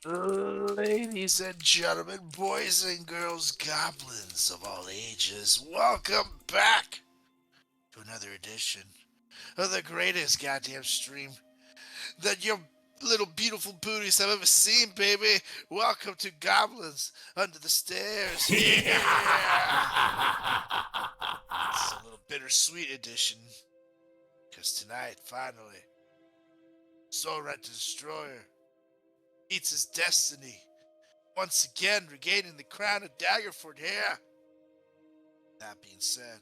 Ladies and gentlemen, boys and girls, goblins of all ages, welcome back to another edition of the greatest goddamn stream that your little beautiful booties have ever seen, baby. Welcome to Goblins Under the Stairs. Yeah! It's a little bittersweet edition because tonight, finally, Soul Red Destroyer meets his destiny, once again regaining the crown of Daggerford here. That being said,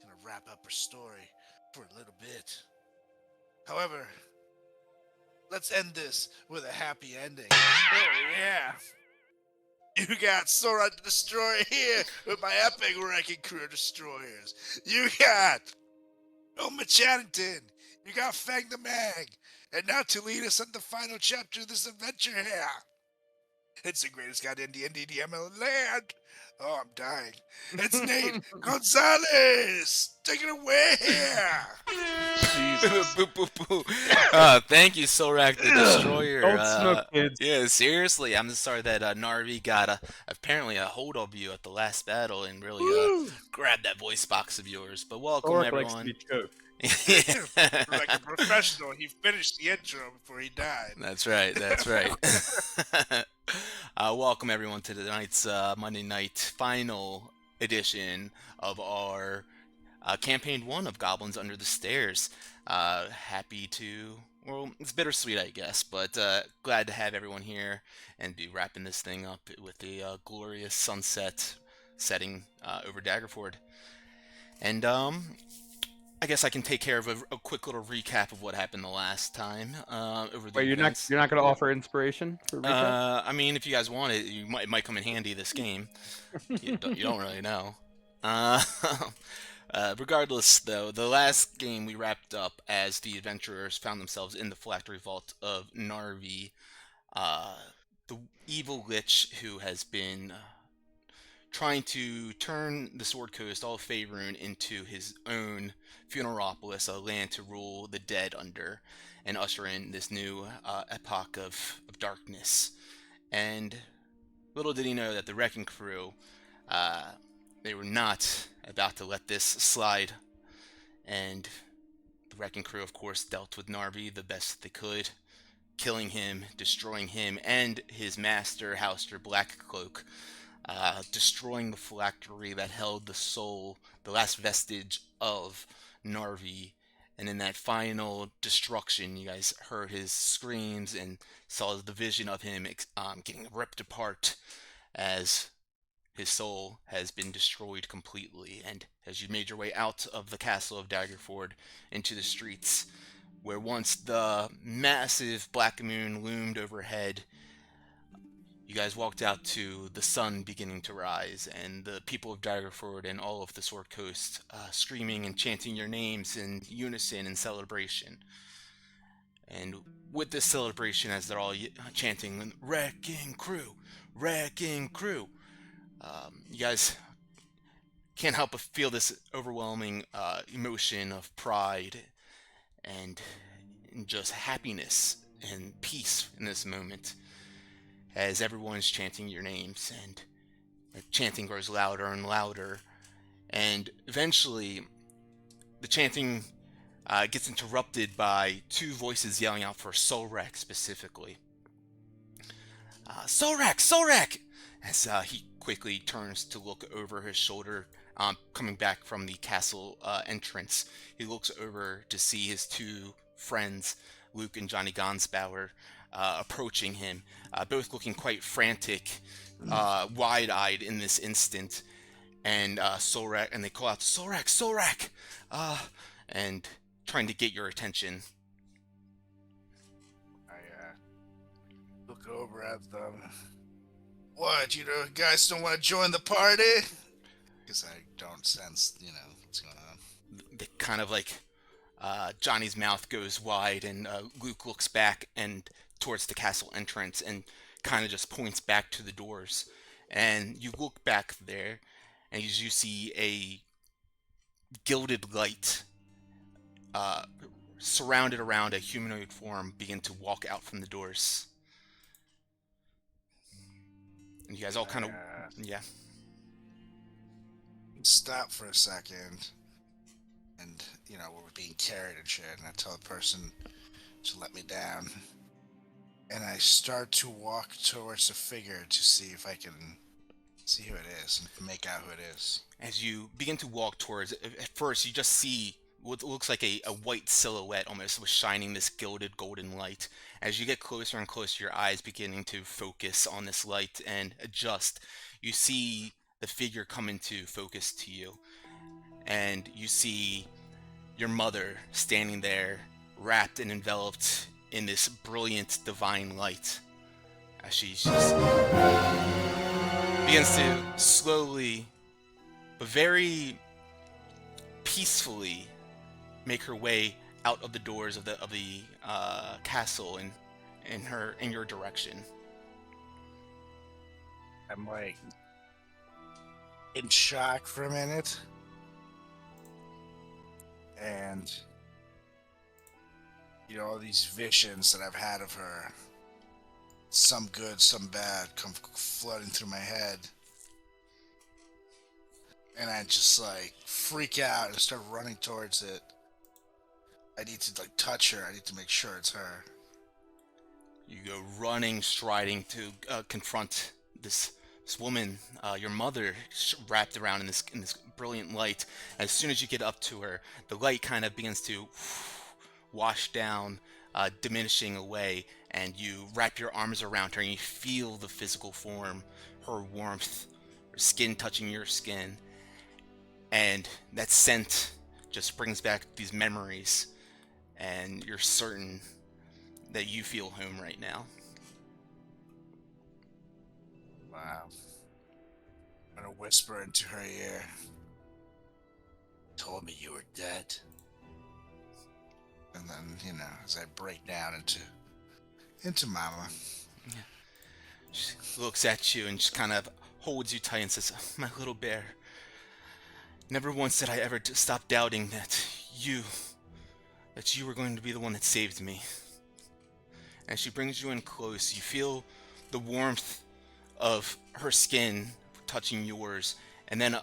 I'm gonna wrap up her story for a little bit. However, let's end this with a happy ending. Oh yeah! You got Sora the Destroyer here with my epic wrecking crew of destroyers. You got Oma Chaddington. You got Fang the Mag. And now to lead us on the final chapter of this adventure here. It's the greatest goddamn D&D DML land. Oh, I'm dying. It's Nate Gonzalez. Take it away here. Boo, Jesus. boo, boo, boo. Thank you, Solrak the Destroyer. Don't smoke, kids. Yeah, seriously, I'm sorry that Narvi got apparently a hold of you at the last battle and really Woo! grabbed that voice box of yours. But welcome, Thork likes to everyone. be choked. Like a professional, he finished the intro before he died. That's right. That's right. Welcome, everyone, to tonight's Monday night final edition of our campaign 1 of Goblins Under the Stairs. Happy to, well, it's bittersweet, I guess, but glad to have everyone here and be wrapping this thing up with the glorious sunset setting over Daggerford. And I guess I can take care of a quick little recap of what happened the last time over the Wait, events. you're not going to offer inspiration for recap? I mean, if you guys want it, it might come in handy this game. You don't really know. Uh, regardless, though, the last game we wrapped up as the adventurers found themselves in the phylactery vault of Narvi, the evil lich who has been trying to turn the Sword Coast, all of Faerun, into his own funeralopolis, a land to rule the dead under, and usher in this new epoch of darkness. And little did he know that the Wrecking Crew, they were not about to let this slide. And the Wrecking Crew, of course, dealt with Narvi the best they could, killing him, destroying him, and his master, Houster Blackcloak, destroying the phylactery that held the soul, the last vestige of Narvi. And in that final destruction, you guys heard his screams and saw the vision of him getting ripped apart as his soul has been destroyed completely. And as you made your way out of the castle of Daggerford into the streets, where once the massive black moon loomed overhead, you guys walked out to the sun beginning to rise, and the people of Daggerford and all of the Sword Coast screaming and chanting your names in unison in celebration. And with this celebration, as they're all chanting, "Wrecking Crew! Wrecking Crew!" You guys can't help but feel this overwhelming emotion of pride and just happiness and peace in this moment as everyone's chanting your names, and the chanting grows louder and louder, and eventually the chanting gets interrupted by two voices yelling out for Solrak specifically. Solrak! Solrak! As he quickly turns to look over his shoulder, coming back from the castle entrance. He looks over to see his two friends, Luke and Johnny Gonsbauer, approaching him, both looking quite frantic, wide-eyed in this instant. And Solrak, and they call out, "Solrak! Solrak!" And trying to get your attention. I look over at them. What, guys don't want to join the party? Because I don't sense, what's going on. They kind of like Johnny's mouth goes wide, and Luke looks back and towards the castle entrance and kind of just points back to the doors. And you look back there, and you see a gilded light surrounded around a humanoid form begin to walk out from the doors. And you guys all kind of, yeah. Stop for a second. And, we're being carried and shit. And I tell the person to let me down. And I start to walk towards the figure to see if I can see who it is and make out who it is. As you begin to walk towards it, at first you just see what looks like a white silhouette almost with shining this gilded golden light. As you get closer and closer, your eyes beginning to focus on this light and adjust, you see the figure come into focus to you. And you see your mother standing there, wrapped and enveloped in this brilliant divine light. As she just begins to slowly but very peacefully make her way out of the doors of the castle and in your direction. I'm like in shock for a minute, and all these visions that I've had of her, some good, some bad, come flooding through my head. And I just like freak out and start running towards it. I need to touch her. I need to make sure it's her. You go running, striding to confront this woman, your mother, wrapped around in this brilliant light. As soon as you get up to her, the light kind of begins to wash down, diminishing away, and you wrap your arms around her and you feel the physical form, her warmth, her skin touching your skin. And that scent just brings back these memories, and you're certain that you feel home right now. Wow. I'm gonna whisper into her ear. Told me you were dead. And then, as I break down into Mama. Yeah. She looks at you and just kind of holds you tight and says, "My little bear. Never once did I ever stop doubting that you were going to be the one that saved me." As she brings you in close, you feel the warmth of her skin touching yours, and then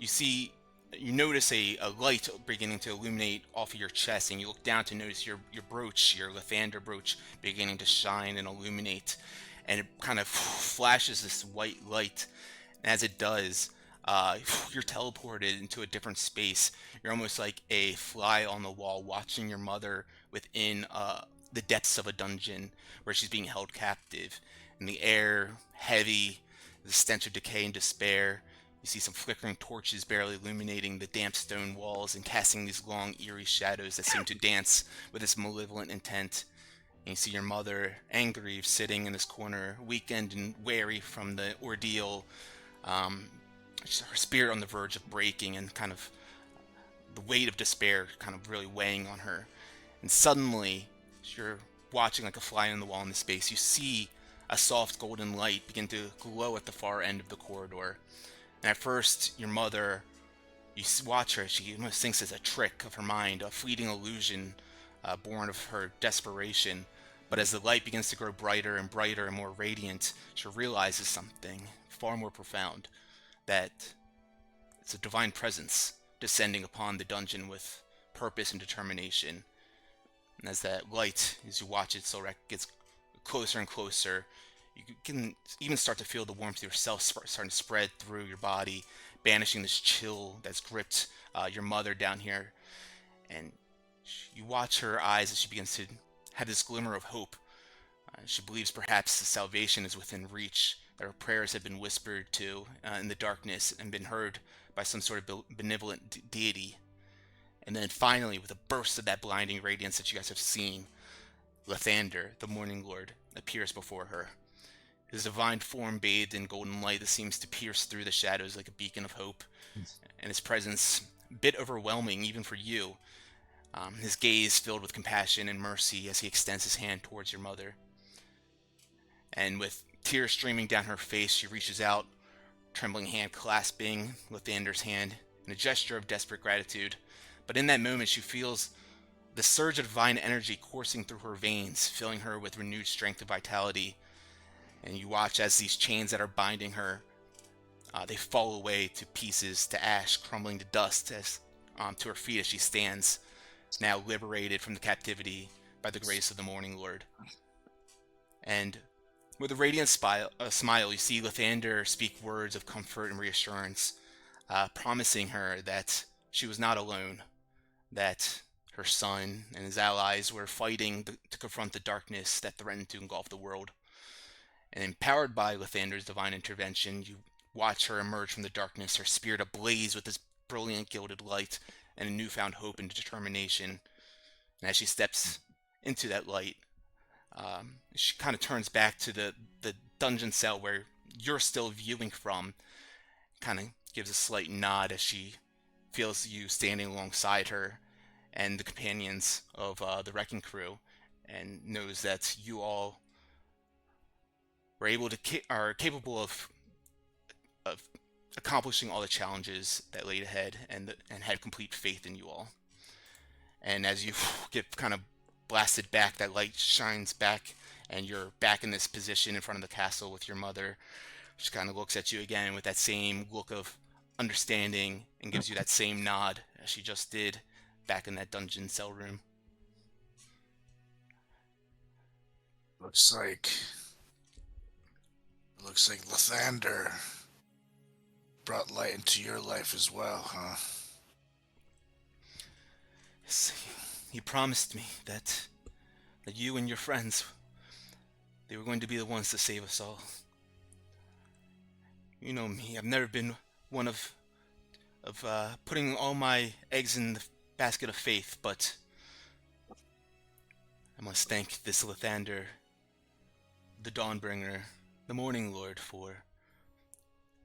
you notice a light beginning to illuminate off of your chest, and you look down to notice your brooch, your Lathander brooch, beginning to shine and illuminate, and it kind of flashes this white light. And as it does, you're teleported into a different space. You're almost like a fly on the wall watching your mother within the depths of a dungeon where she's being held captive. And the air, heavy, the stench of decay and despair. You see some flickering torches barely illuminating the damp stone walls and casting these long, eerie shadows that seem to dance with this malevolent intent. And you see your mother, angry, sitting in this corner, weakened and weary from the ordeal, her spirit on the verge of breaking, and kind of the weight of despair kind of really weighing on her. And suddenly, as you're watching like a fly on the wall in the space, you see a soft golden light begin to glow at the far end of the corridor. And at first, your mother, you watch her, she almost thinks it's a trick of her mind, a fleeting illusion born of her desperation. But as the light begins to grow brighter and brighter and more radiant, she realizes something far more profound, that it's a divine presence descending upon the dungeon with purpose and determination. And as that light, as you watch it, Silrek gets closer and closer, you can even start to feel the warmth yourself starting to spread through your body, banishing this chill that's gripped your mother down here. And you watch her eyes as she begins to have this glimmer of hope. She believes perhaps the salvation is within reach, that her prayers have been whispered to in the darkness and been heard by some sort of benevolent deity. And then finally, with a burst of that blinding radiance that you guys have seen, Lathander, the Morning Lord, appears before her. His divine form bathed in golden light that seems to pierce through the shadows like a beacon of hope. And his presence, a bit overwhelming even for you. His gaze filled with compassion and mercy as he extends his hand towards your mother. And with tears streaming down her face, she reaches out, trembling hand clasping Lathander's hand in a gesture of desperate gratitude. But in that moment, she feels the surge of divine energy coursing through her veins, filling her with renewed strength and vitality. And you watch as these chains that are binding her, they fall away to pieces, to ash, crumbling to dust as to her feet as she stands, now liberated from the captivity by the grace of the Morning Lord. And with a radiant smile, you see Lathander speak words of comfort and reassurance, promising her that she was not alone, that her son and his allies were fighting to confront the darkness that threatened to engulf the world. And empowered by Lathander's divine intervention, you watch her emerge from the darkness, her spirit ablaze with this brilliant gilded light and a newfound hope and determination. And as she steps into that light, she kind of turns back to the dungeon cell where you're still viewing from, kind of gives a slight nod as she feels you standing alongside her and the companions of the wrecking crew, and knows that you all were able to are capable of accomplishing all the challenges that laid ahead, and had complete faith in you all. And as you get kind of blasted back, that light shines back, and you're back in this position in front of the castle with your mother. She kind of looks at you again with that same look of understanding and gives you that same nod as she just did back in that dungeon cell room. Looks like Lathander brought light into your life as well, huh? Yes, he promised me that you and your friends, they were going to be the ones to save us all. You know me, I've never been one of putting all my eggs in the basket of faith, but I must thank this Lathander, the Dawnbringer, the Morning Lord, for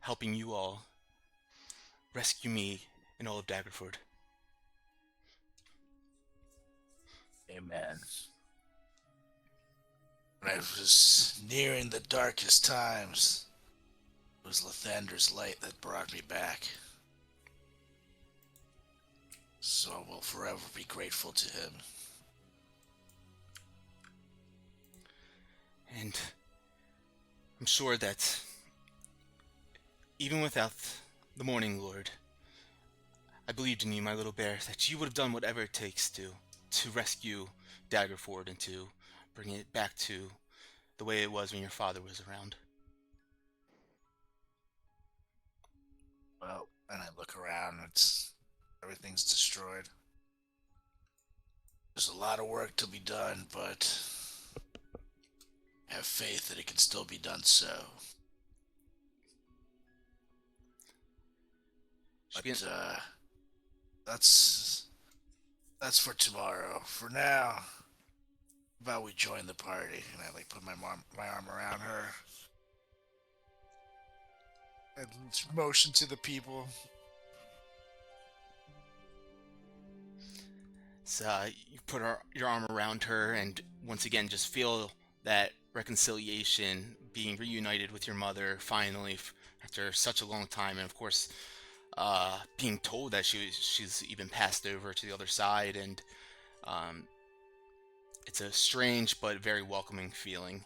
helping you all rescue me and all of Daggerford. Amen. When I was nearing the darkest times, it was Lathander's light that brought me back. So I will forever be grateful to him. And I'm sure that even without the Morning Lord, I believed in you, my little bear, that you would have done whatever it takes to rescue Daggerford and to bring it back to the way it was when your father was around. Well, and I look around, everything's destroyed. There's a lot of work to be done, but I have faith that it can still be done so. But that's for tomorrow. For now, how about we join the party? And I put my arm around her and motion to the people. So you put your arm around her, and once again just feel that reconciliation, being reunited with your mother finally after such a long time, and of course being told that she's even passed over to the other side, and it's a strange but very welcoming feeling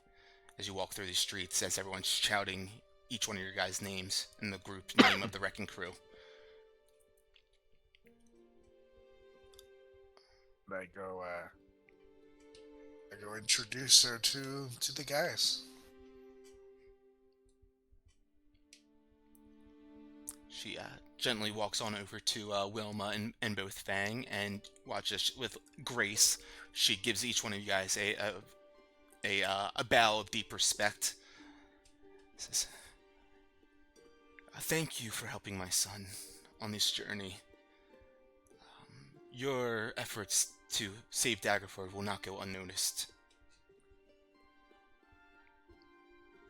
as you walk through these streets, as everyone's shouting each one of your guys' names and the group name of the wrecking crew. I go introduce her to the guys. She gently walks on over to Wilma and both Fang, and watches with grace. She gives each one of you guys a bow of deep respect. Says, "Thank you for helping my son on this journey. Your efforts to save Daggerford will not go unnoticed."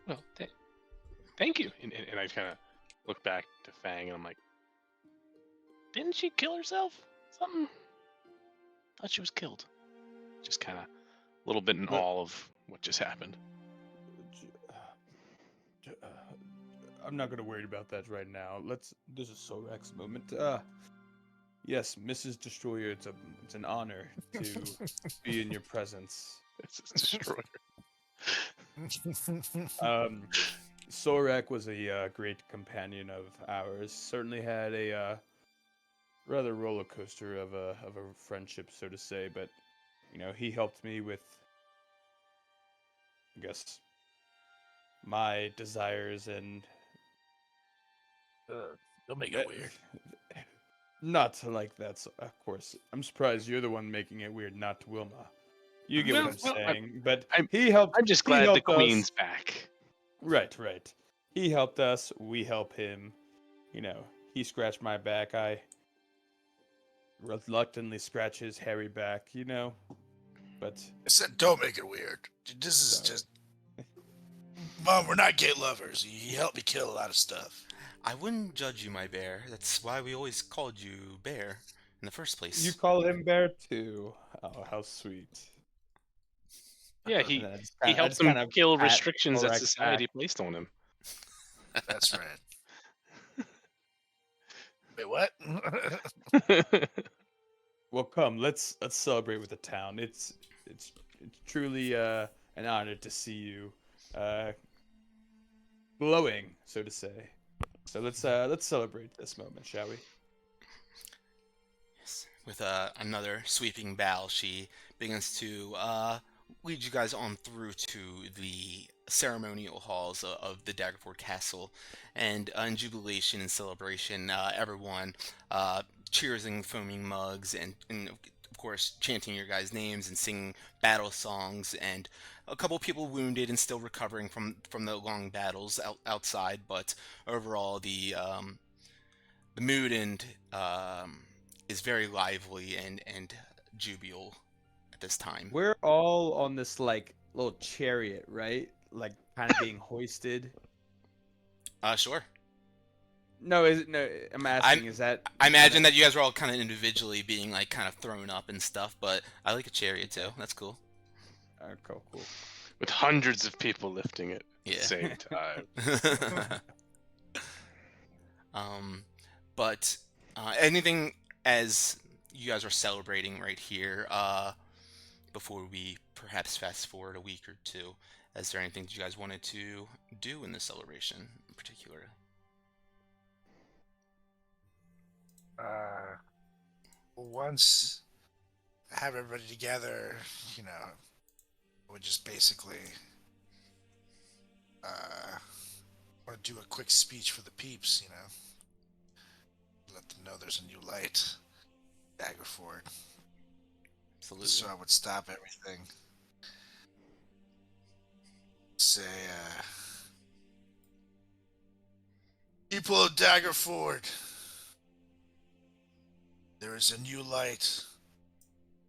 Well, thank you. And I kind of look back to Fang, and I'm like, didn't she kill herself? Something? Thought she was killed. Just kind of a little bit in awe of what just happened. I'm not gonna worry about that right now. This is Sorax's moment. Yes, Mrs. Destroyer, it's an honor to be in your presence. It's a destroyer. Sorek was a great companion of ours. Certainly had a rather roller coaster of a friendship, so to say. But he helped me with, I guess, my desires and Don't make eh, it weird. not like that. Of course, I'm surprised you're the one making it weird, not Wilma. You get what I'm Well, saying. But I'm he helped. I'm just He glad the helped us. queen's back. Right, right. He helped us. We help him. He scratched my back. I reluctantly scratch his hairy back. But I said, don't make it weird. This is sorry. just. Mom, we're not gay lovers. He helped me kill a lot of stuff. I wouldn't judge you, my bear. That's why we always called you Bear in the first You place. call him Bear too. Oh, how sweet. Yeah, And he then he I helped just him kind of kill pat restrictions that Thorak back. society placed on him. That's right. Wait, what? Well, come, let's celebrate with the town. It's truly an honor to see you uh glowing, so to say. So let's celebrate this moment, shall we? Yes. With another sweeping bow, she begins to lead you guys on through to the ceremonial halls of the Daggerford Castle, and in jubilation and celebration, everyone cheers and foaming mugs, and of course chanting your guys' names and singing battle songs, and a couple people wounded and still recovering from the long battles outside, but overall the mood and is very lively and jubilant at this time. We're all on this like little chariot, right? Like kind of being hoisted. Sure. No, is it no? I'm I'm asking, is that I kind imagine of that you guys were all kind of individually being like kind of thrown up and stuff, but I like a chariot too. That's cool. cool, cool. With hundreds of people lifting it at Yeah. the same time. um, but anything as you guys are celebrating right here, before we perhaps fast forward a week or two, is there anything that you guys wanted to do in this celebration in particular? Once I have everybody together, we just basically want to do a quick speech for the peeps, let them know there's a new light, Daggerford. Absolutely. So I would stop everything. Say, people of Daggerford, there is a new light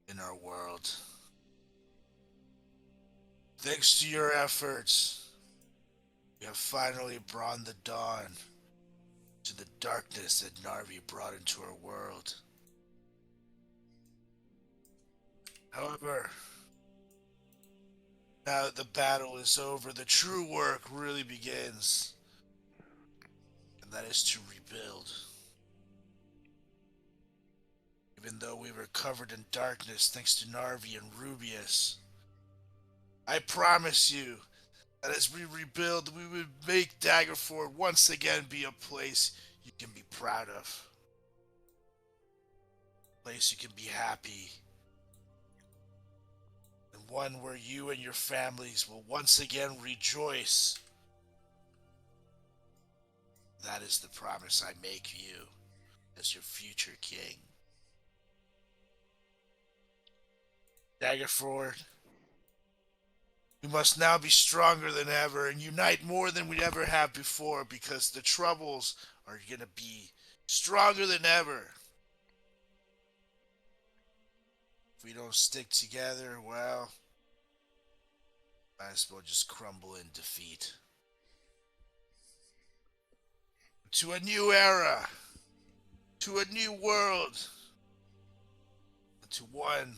in our world. Thanks to your efforts, we have finally brought the dawn to the darkness that Narvi brought into our world. However, now that the battle is over, the true work really begins, and that is to rebuild. Even though we were covered in darkness thanks to Narvi and Rubius, I promise you that as we rebuild, we would make Daggerford once again be a place you can be proud of. A place you can be happy. And one where you and your families will once again rejoice. That is the promise I make you as your future king. Daggerford, we must now be stronger than ever and unite more than we ever have before, because the troubles are going to be stronger than ever. If we don't stick together, well, might as well just crumble in defeat. To a new era, to a new world, to one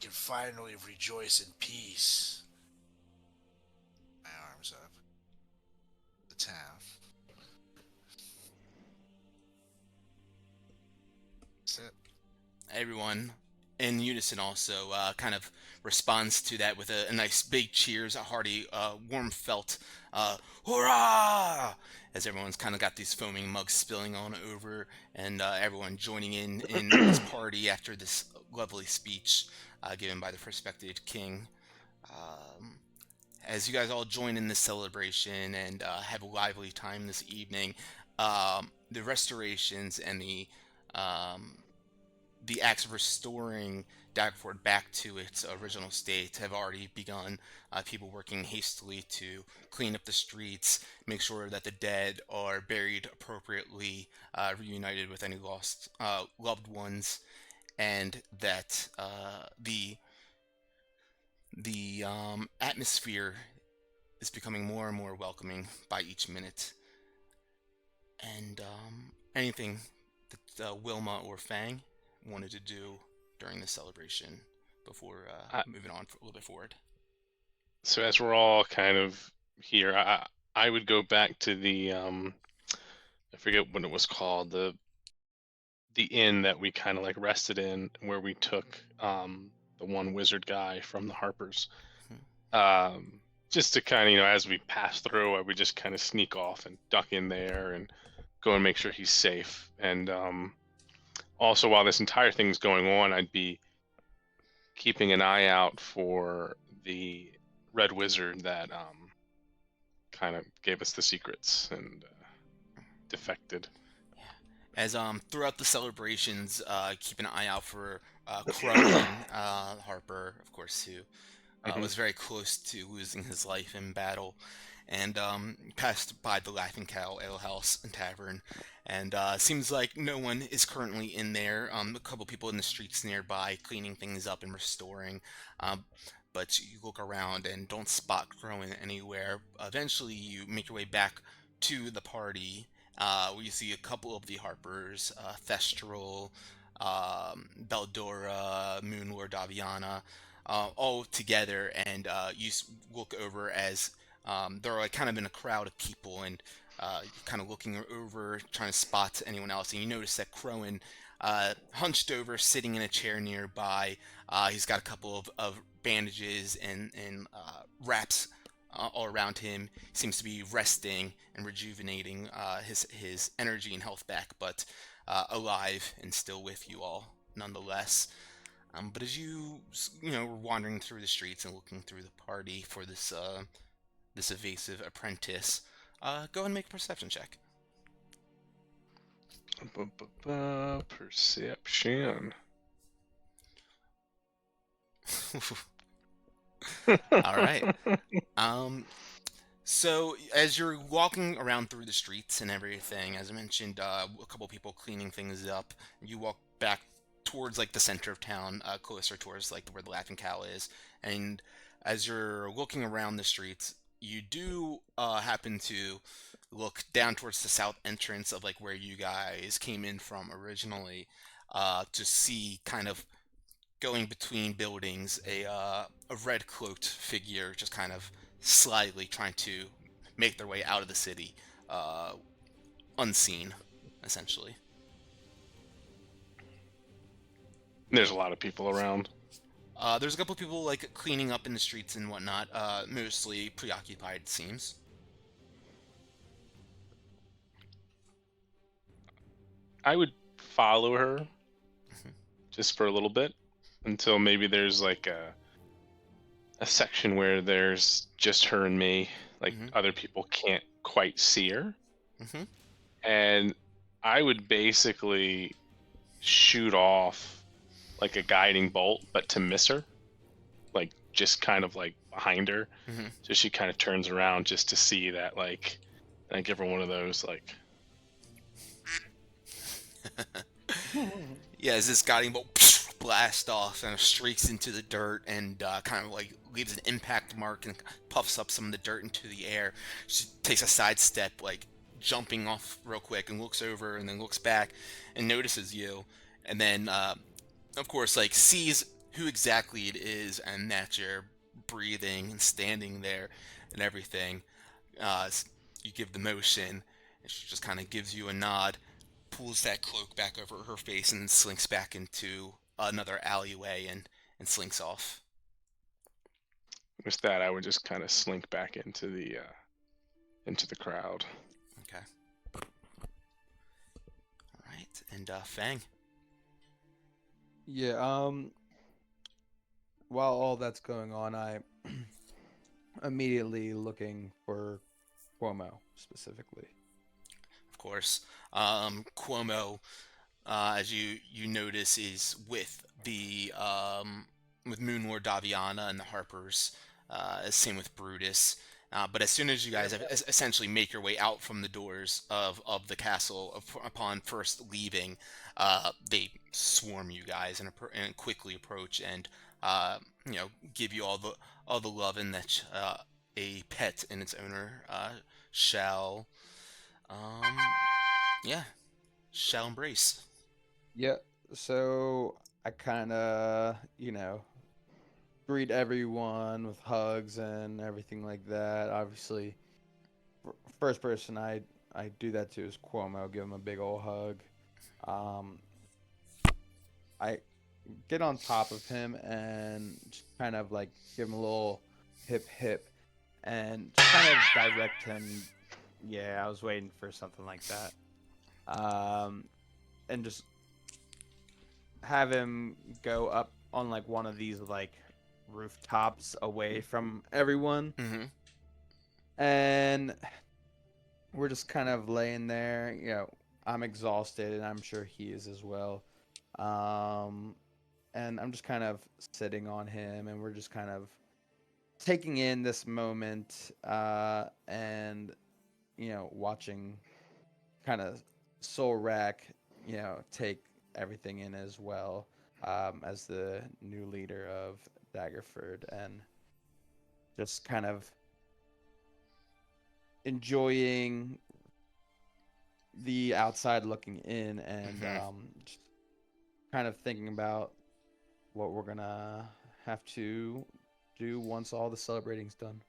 can finally rejoice in peace. My arms up. The town. That's it. Everyone in unison also kind of responds to that with a nice big cheers, a hearty, warm felt hurrah! As everyone's kind of got these foaming mugs spilling on over, and everyone joining in this party after this lovely speech given by the prospective king. Um, as you guys all join in this celebration and have a lively time this evening, the restorations and um, the acts of restoring Daggerford back to its original state have already begun. People working hastily to clean up the streets, make sure that the dead are buried appropriately, reunited with any lost loved ones, and that the atmosphere is becoming more and more welcoming by each minute. And anything that Wilma or Fang wanted to do during the celebration before I, moving on a little bit forward. so as we're all kind of here, I would go back to the I forget what it was called, the inn that we kind of like rested in, where we took the one wizard guy from the Harpers. Um, just to kind of, as we pass through, I would just kind of sneak off and duck in there and go and make sure he's safe. And also, while this entire thing's going on, I'd be keeping an eye out for the red wizard that kind of gave us the secrets and defected. As throughout the celebrations, keep an eye out for Crowan Harper, of course, who was very close to losing his life in battle, and passed by the Laughing Cow Ale House and Tavern, and seems like no one is currently in there. A couple people in the streets nearby cleaning things up and restoring, but you look around and don't spot Crowan anywhere. Eventually, you make your way back to the party. We see a couple of the Harpers, Thestral, Beldora, Moonlord Daviana, all together, and you look over as they're like kind of in a crowd of people, and you're kind of looking over, trying to spot anyone else, and you notice that Crowan, hunched over, sitting in a chair nearby, he's got a couple of bandages and wraps all around him. He seems to be resting and rejuvenating his energy and health back, but alive and still with you all nonetheless. But as you were wandering through the streets and looking through the party for this evasive apprentice, go and make a perception check. Perception. All right. So as you're walking around through the streets and everything, as I mentioned, a couple people cleaning things up, you walk back towards like the center of town, closer towards like where the Laughing Cow is, and as you're looking around the streets, you do happen to look down towards the south entrance of like where you guys came in from originally, to see kind of going between buildings a red cloaked figure just kind of slyly trying to make their way out of the city, unseen, essentially. There's a lot of people around. There's a couple of people like cleaning up in the streets and whatnot, mostly preoccupied, it seems. I would follow her just for a little bit until maybe there's like a section where there's just her and me, like other people can't quite see her. And I would basically shoot off like a guiding bolt, but to miss her, like just kind of like behind her. So she kind of turns around just to see that, like, and I give her one of those like Yeah, as this guiding bolt blast off and streaks into the dirt and kind of like leaves an impact mark and puffs up some of the dirt into the air. She takes a side step, like jumping off real quick, and looks over and then looks back and notices you, and then of course like sees who exactly it is and that you're breathing and standing there and everything. You give the motion, and she just kind of gives you a nod, pulls that cloak back over her face, and slinks back into another alleyway and slinks off. With that, I would just kind of slink back into the crowd. Okay. All right, and Fang. Yeah. While all that's going on, I immediately looking for Cuomo specifically. Of course, Cuomo, as you notice, is with the with Moonlord Daviana and the Harpers. Same with Brutus. But as soon as you guys essentially make your way out from the doors of the castle, upon first leaving, they swarm you guys and quickly approach and give you all the loving that a pet and its owner shall um, yeah shall embrace. Yeah. So I kind of, greet everyone with hugs and everything like that. Obviously, first person I do that to is Cuomo. Give him a big old hug. Um, I get on top of him and just kind of like give him a little hip hip and just kind of direct him. Yeah, I was waiting for something like that. And just have him go up on like one of these like rooftops away from everyone, Mm-hmm. and we're just kind of laying there. I'm exhausted, and I'm sure he is as well. And I'm just kind of sitting on him, and we're just kind of taking in this moment, and watching kind of Soul Rack, take everything in as well, as the new leader of Daggerford, and just kind of enjoying the outside looking in, and just kind of thinking about what we're gonna have to do once all the celebrating's done.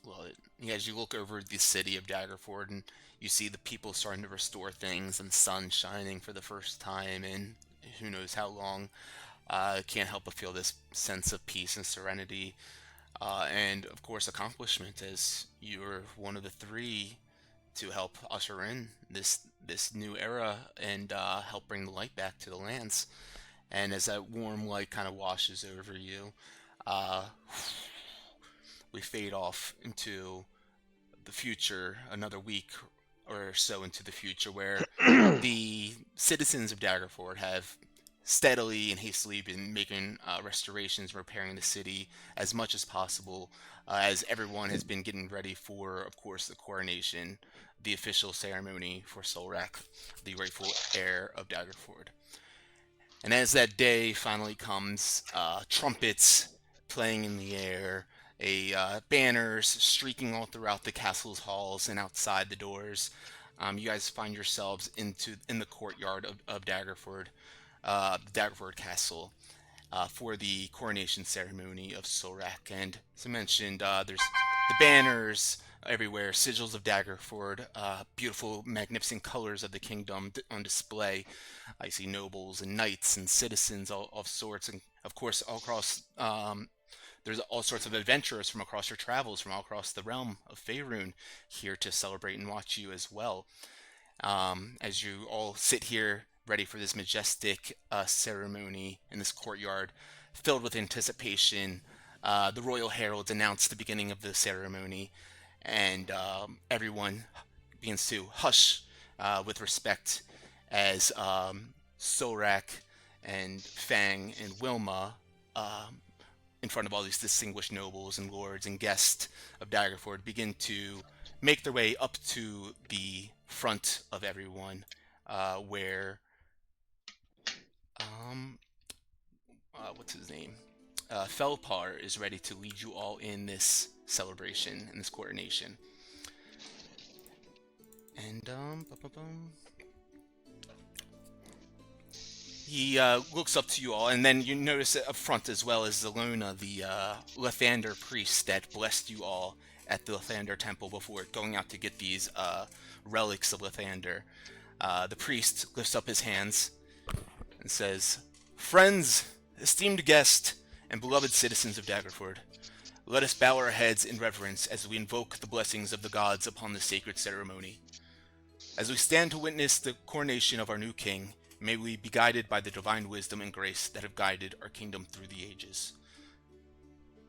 Well, as you look over the city of Daggerford and you see the people starting to restore things and the sun shining for the first time in who knows how long, can't help but feel this sense of peace and serenity, and of course accomplishment, as you're one of the three to help usher in this new era and help bring the light back to the lands. And as that warm light kind of washes over you, uh, we fade off into the future, another week or so into the future, where the citizens of Daggerford have steadily and hastily been making restorations, repairing the city as much as possible, as everyone has been getting ready for, of course, the coronation, the official ceremony for Solrak, the rightful heir of Daggerford. And as that day finally comes, trumpets playing in the air, banners streaking all throughout the castle's halls and outside the doors, you guys find yourselves in the courtyard of Daggerford, Daggerford Castle, for the coronation ceremony of Solrak. And as I mentioned, there's the banners everywhere, sigils of Daggerford, beautiful, magnificent colors of the kingdom on display. I see nobles and knights and citizens of sorts, and of course, all across. There's all sorts of adventurers from across your travels, from all across the realm of Faerun, here to celebrate and watch you as well. As you all sit here ready for this majestic ceremony in this courtyard, filled with anticipation, the royal heralds announce the beginning of the ceremony, and everyone begins to hush with respect as Solrak and Fang and Wilma, in front of all these distinguished nobles and lords and guests of Daggerford, begin to make their way up to the front of everyone, where what's his name? Felpar is ready to lead you all in this celebration, in this coronation. And he looks up to you all, and then you notice up front as well as Zelona, the Lathander priest that blessed you all at the Lathander temple before going out to get these relics of Lathander. The priest lifts up his hands and says, Friends, esteemed guests, and beloved citizens of Daggerford, let us bow our heads in reverence as we invoke the blessings of the gods upon this sacred ceremony. As we stand to witness the coronation of our new king, may we be guided by the divine wisdom and grace that have guided our kingdom through the ages.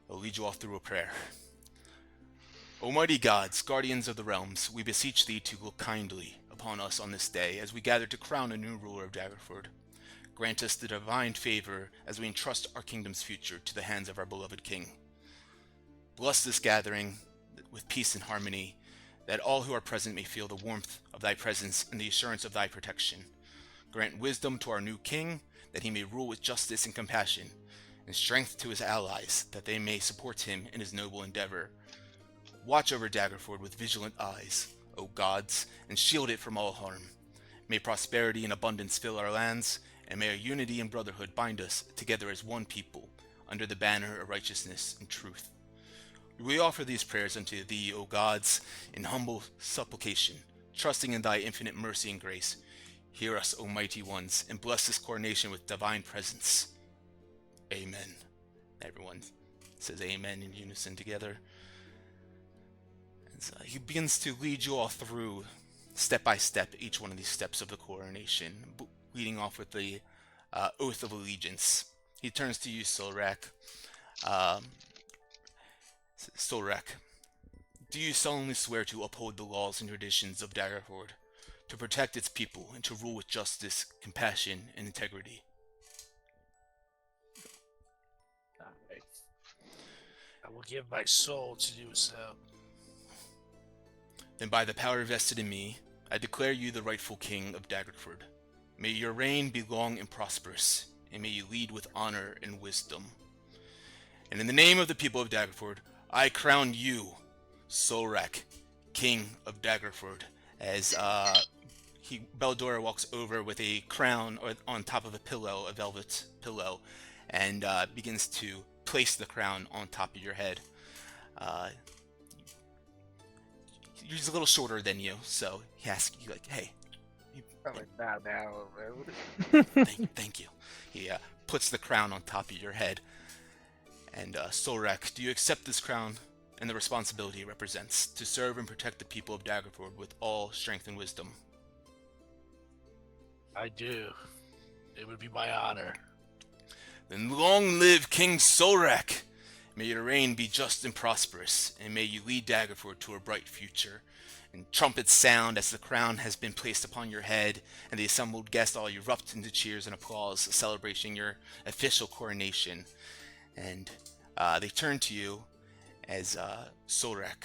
I'll lead you all through a prayer. Almighty gods, guardians of the realms, we beseech thee to look kindly upon us on this day as we gather to crown a new ruler of Daggerford. Grant us the divine favor as we entrust our kingdom's future to the hands of our beloved king. Bless this gathering with peace and harmony, that all who are present may feel the warmth of thy presence and the assurance of thy protection. Grant wisdom to our new king, that he may rule with justice and compassion, and strength to his allies, that they may support him in his noble endeavor. Watch over Daggerford with vigilant eyes, O gods, and shield it from all harm. May prosperity and abundance fill our lands, and may our unity and brotherhood bind us together as one people, under the banner of righteousness and truth. We offer these prayers unto thee, O gods, in humble supplication, trusting in thy infinite mercy and grace. Hear us, O mighty ones, and bless this coronation with divine presence. Amen. Everyone says amen in unison together. As he begins to lead you all through, step by step, each one of these steps of the coronation, leading off with the Oath of Allegiance. He turns to you, Solrak. Solrak, do you solemnly swear to uphold the laws and traditions of Daggerford, to protect its people, and to rule with justice, compassion, and integrity? I will give my soul to do so. Then by the power vested in me, I declare you the rightful king of Daggerford. May your reign be long and prosperous, and may you lead with honor and wisdom. And in the name of the people of Daggerford, I crown you, Solrak, King of Daggerford, as Beldora walks over with a crown on top of a pillow, a velvet pillow, and begins to place the crown on top of your head. He's a little shorter than you, so he asks you, like, hey. I'm like, now. Thank you. He puts the crown on top of your head. And Solrak, do you accept this crown and the responsibility it represents to serve and protect the people of Daggerford with all strength and wisdom? I do. It would be my honor. Then long live King Solrak! May your reign be just and prosperous, and may you lead Daggerford to a bright future. And trumpets sound as the crown has been placed upon your head, and the assembled guests all erupt into cheers and applause, celebrating your official coronation. And they turn to you as Solrak.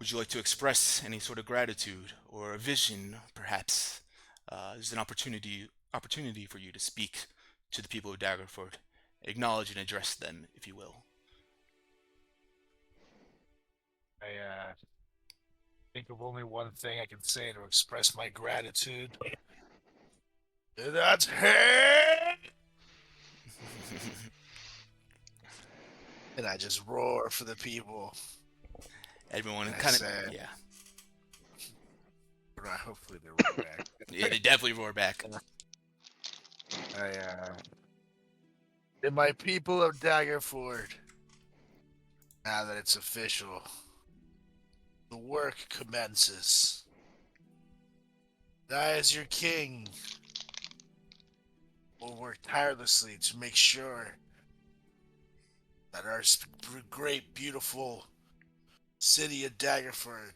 Would you like to express any sort of gratitude or a vision, perhaps? There's an opportunity for you to speak to the people of Daggerford. Acknowledge and address them, if you will. I think of only one thing I can say to express my gratitude. And that's hey! And I just roar for the people. Everyone And I kind of, said- yeah. Hopefully they roar back. Yeah, they definitely roar back. And my people of Daggerford, now that it's official, the work commences. I, as your king, will work tirelessly to make sure that our great, beautiful city of Daggerford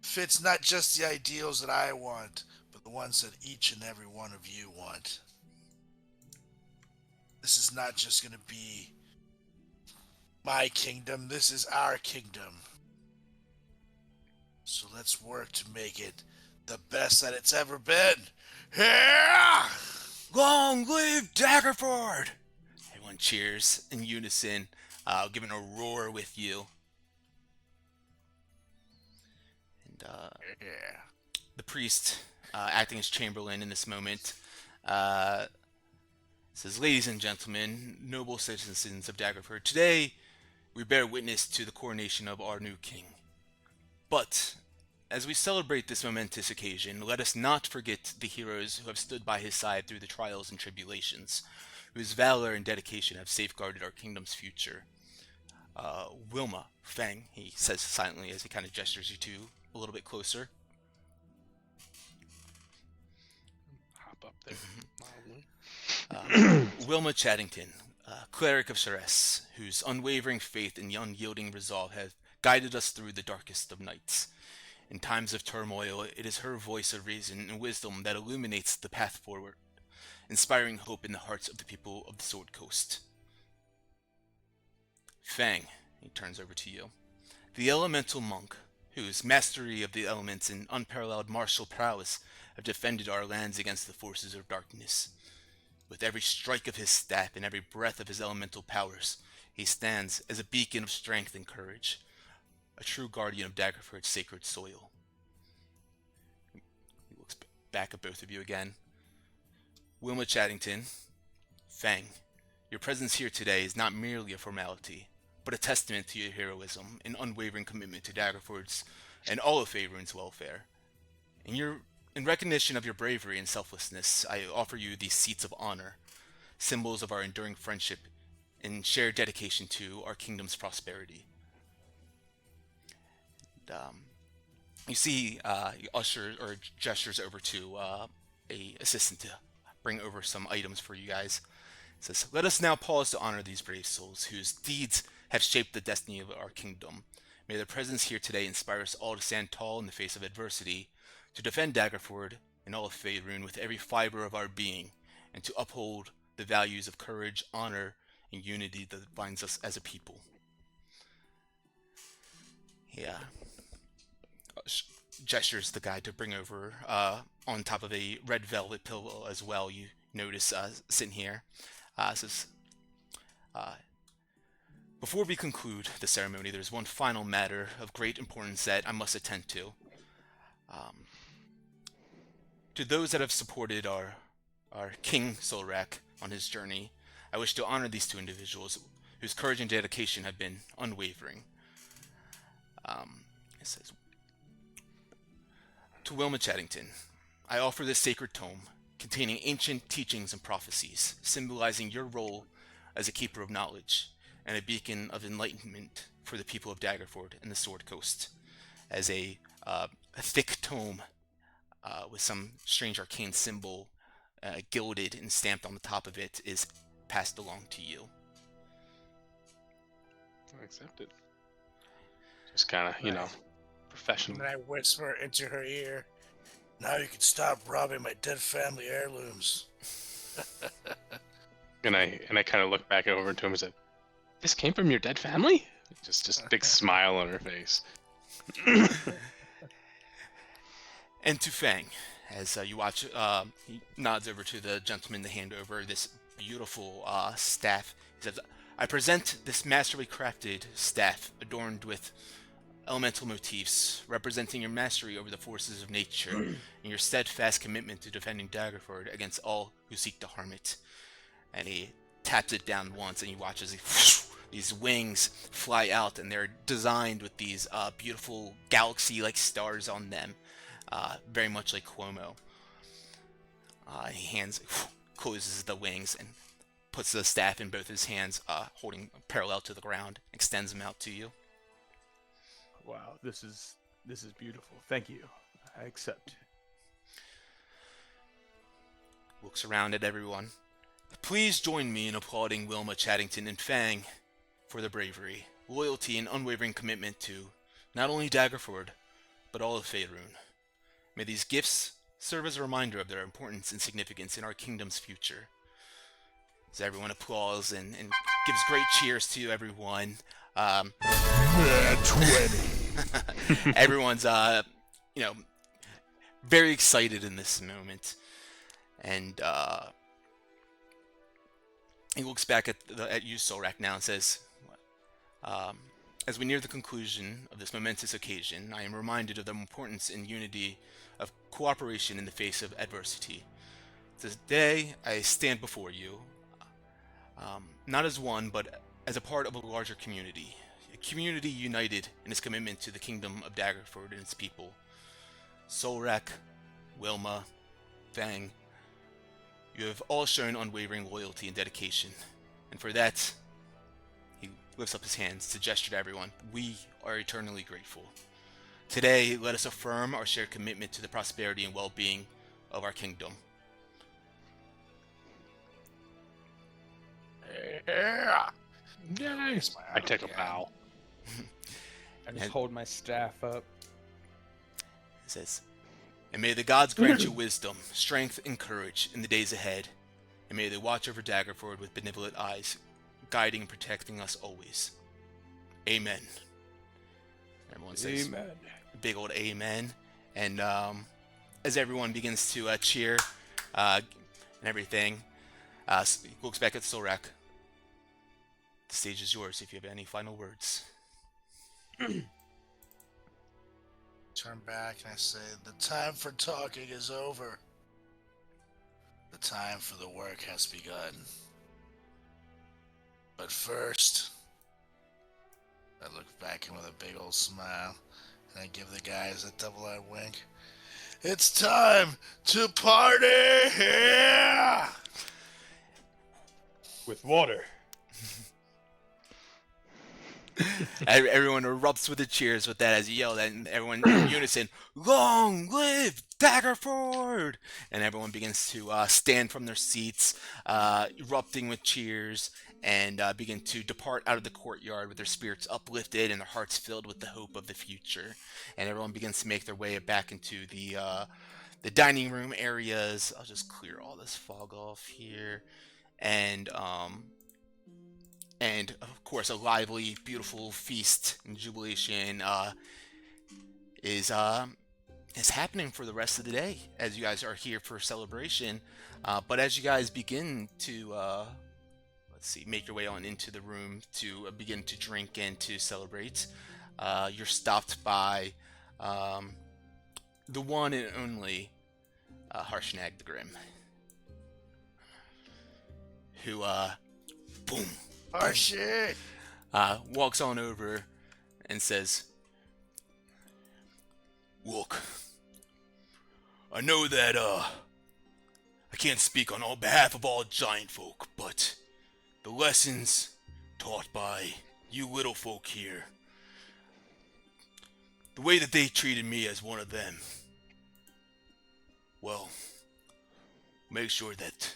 fits not just the ideals that I want, but the ones that each and every one of you want. This is not just going to be my kingdom, this is our kingdom. So let's work to make it the best that it's ever been. Yeah! Long live Daggerford! Everyone cheers in unison, giving a roar with you. And Yeah. the priest, acting as Chamberlain in this moment, says, "Ladies and gentlemen, noble citizens of Daggerford, today we bear witness to the coronation of our new king. But As we celebrate this momentous occasion, let us not forget the heroes who have stood by his side through the trials and tribulations, whose valor and dedication have safeguarded our kingdom's future. Wilma, Fang, he says silently as he kind of gestures you two a little bit closer. Hop up there mildly. Wilma Chaddington, cleric of Ceres, whose unwavering faith and unyielding resolve have guided us through the darkest of nights. In times of turmoil, it is her voice of reason and wisdom that illuminates the path forward, inspiring hope in the hearts of the people of the Sword Coast. Fang, he turns over to you. The elemental monk, whose mastery of the elements and unparalleled martial prowess have defended our lands against the forces of darkness. With every strike of his staff and every breath of his elemental powers, he stands as a beacon of strength and courage, a true guardian of Daggerford's sacred soil. He looks back at both of you again. Wilma Chaddington, Fang, your presence here today is not merely a formality, but a testament to your heroism and unwavering commitment to Daggerford's and all of Faerun's welfare. In recognition of your bravery and selflessness, I offer you these seats of honor, symbols of our enduring friendship and shared dedication to our kingdom's prosperity. You see, he gestures over to a assistant to bring over some items for you guys. It says, "Let us now pause to honor these brave souls whose deeds have shaped the destiny of our kingdom. May their presence here today inspire us all to stand tall in the face of adversity, to defend Daggerford and all of Faerun with every fiber of our being, and to uphold the values of courage, honor, and unity that binds us as a people." Yeah. Gestures the guy to bring over, on top of a red velvet pillow as well, you notice sitting here. Says, "Before we conclude the ceremony, there's one final matter of great importance that I must attend to. To those that have supported our King Solrak on his journey, I wish to honor these two individuals whose courage and dedication have been unwavering." It says, "To Wilma Chaddington, I offer this sacred tome containing ancient teachings and prophecies, symbolizing your role as a keeper of knowledge and a beacon of enlightenment for the people of Daggerford and the Sword Coast. As a thick tome with some strange arcane symbol gilded and stamped on the top of it is passed along to you." I accept it. Just kind of, professional. And I whisper into her ear, "Now you can stop robbing my dead family heirlooms." And I kind of look back over to him and said, "This came from your dead family?" Just a big smile on her face. And to Fang, as you watch, he nods over to the gentleman to hand over this beautiful staff. He says, "I present this masterly crafted staff adorned with elemental motifs, representing your mastery over the forces of nature and your steadfast commitment to defending Daggerford against all who seek to harm it." And he taps it down once, and you watch as these wings fly out, and they're designed with these beautiful galaxy-like stars on them, very much like Cuomo. He closes the wings and puts the staff in both his hands, holding parallel to the ground, extends them out to you. Wow, this is beautiful. Thank you. I accept. Looks around at everyone. Please join me in applauding Wilma Chaddington and Fang for their bravery, loyalty, and unwavering commitment to not only Daggerford, but all of Faerun. May these gifts serve as a reminder of their importance and significance in our kingdom's future. As everyone applauds and gives great cheers to everyone. 20. Everyone's, very excited in this moment. And he looks back at you, Solrak, now and says, "As we near the conclusion of this momentous occasion, I am reminded of the importance and unity of cooperation in the face of adversity. Today, I stand before you, not as one, but as a part of a larger community. A community united in its commitment to the kingdom of Daggerford and its people. Solrak, Wilma, Fang, you have all shown unwavering loyalty and dedication, and for that, he lifts up his hands to gesture to everyone. We are eternally grateful. Today, let us affirm our shared commitment to the prosperity and well-being of our kingdom. Yeah. Yay! Raise my I arm take a again. bow. I just And- hold my staff up. It says, and may the gods grant you wisdom, strength, and courage in the days ahead, and may they watch over Daggerford with benevolent eyes, guiding and protecting us always. Amen. Everyone says Amen. big old amen. And as everyone begins to cheer and everything, he looks back at Solrak. The stage is yours if you have any final words. Turn back and I say, the time for talking is over. The time for the work has begun. But first, I look back at him with a big old smile, and I give the guys a double-eyed wink. It's time to party! Yeah! With water. Everyone erupts with the cheers with that as you yell, and everyone in unison, "Long live Daggerford!" And everyone begins to stand from their seats, erupting with cheers, and begin to depart out of the courtyard with their spirits uplifted and their hearts filled with the hope of the future. And everyone begins to make their way back into the dining room areas. I'll just clear all this fog off here, and of course, a lively, beautiful feast and jubilation is happening for the rest of the day as you guys are here for celebration. But as you guys begin to make your way on into the room to begin to drink and to celebrate, you're stopped by the one and only Harshnag the Grim, who boom. Oh shit! Walks on over and says, "Look, I know that I can't speak on behalf of all giant folk, but the lessons taught by you little folk here, the way that they treated me as one of them, well, make sure that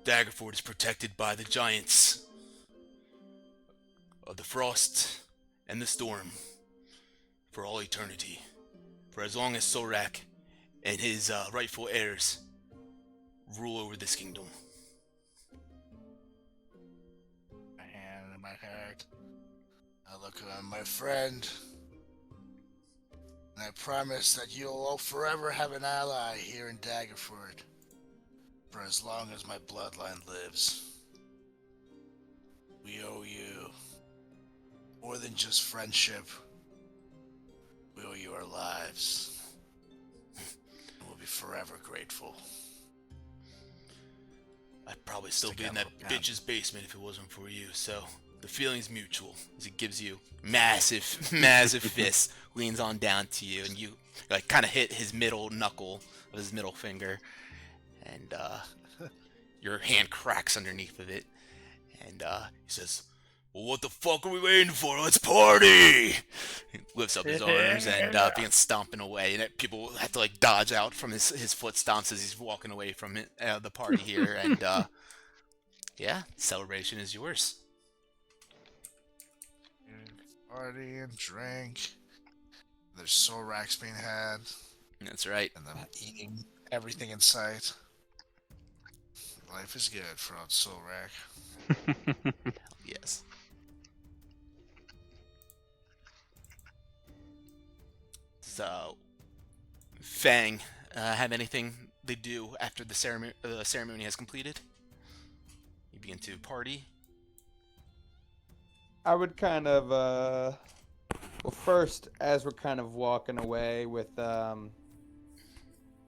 Daggerford is protected by the giants of the frost and the storm for all eternity, for as long as Solrak and his rightful heirs rule over this kingdom." My hand in my heart. I look at my friend, and I promise that you'll forever have an ally here in Daggerford, for as long as my bloodline lives. We owe you more than just friendship. We owe you our lives. And we'll be forever grateful. I'd probably still Stick be in out that a little gun. bitch's basement if it wasn't for you, so the feeling's mutual as it gives you massive fist, leans on down to you, and you like kind of hit his middle knuckle of his middle finger, and your hand cracks underneath of it, and he says, "Well, what the fuck are we waiting for? Let's party!" He lifts up his arms and begins stomping away, and people have to like dodge out from his foot stomps as he's walking away from it, the party here, and yeah, celebration is yours. Party and drink. There's Solraks being had, That's right. and I'm eating everything in sight. Life is good for old Solrak. Yes. So, Fang, have anything they do after the ceremony has completed? You begin to party. I would kind of, well, first, as we're kind of walking away with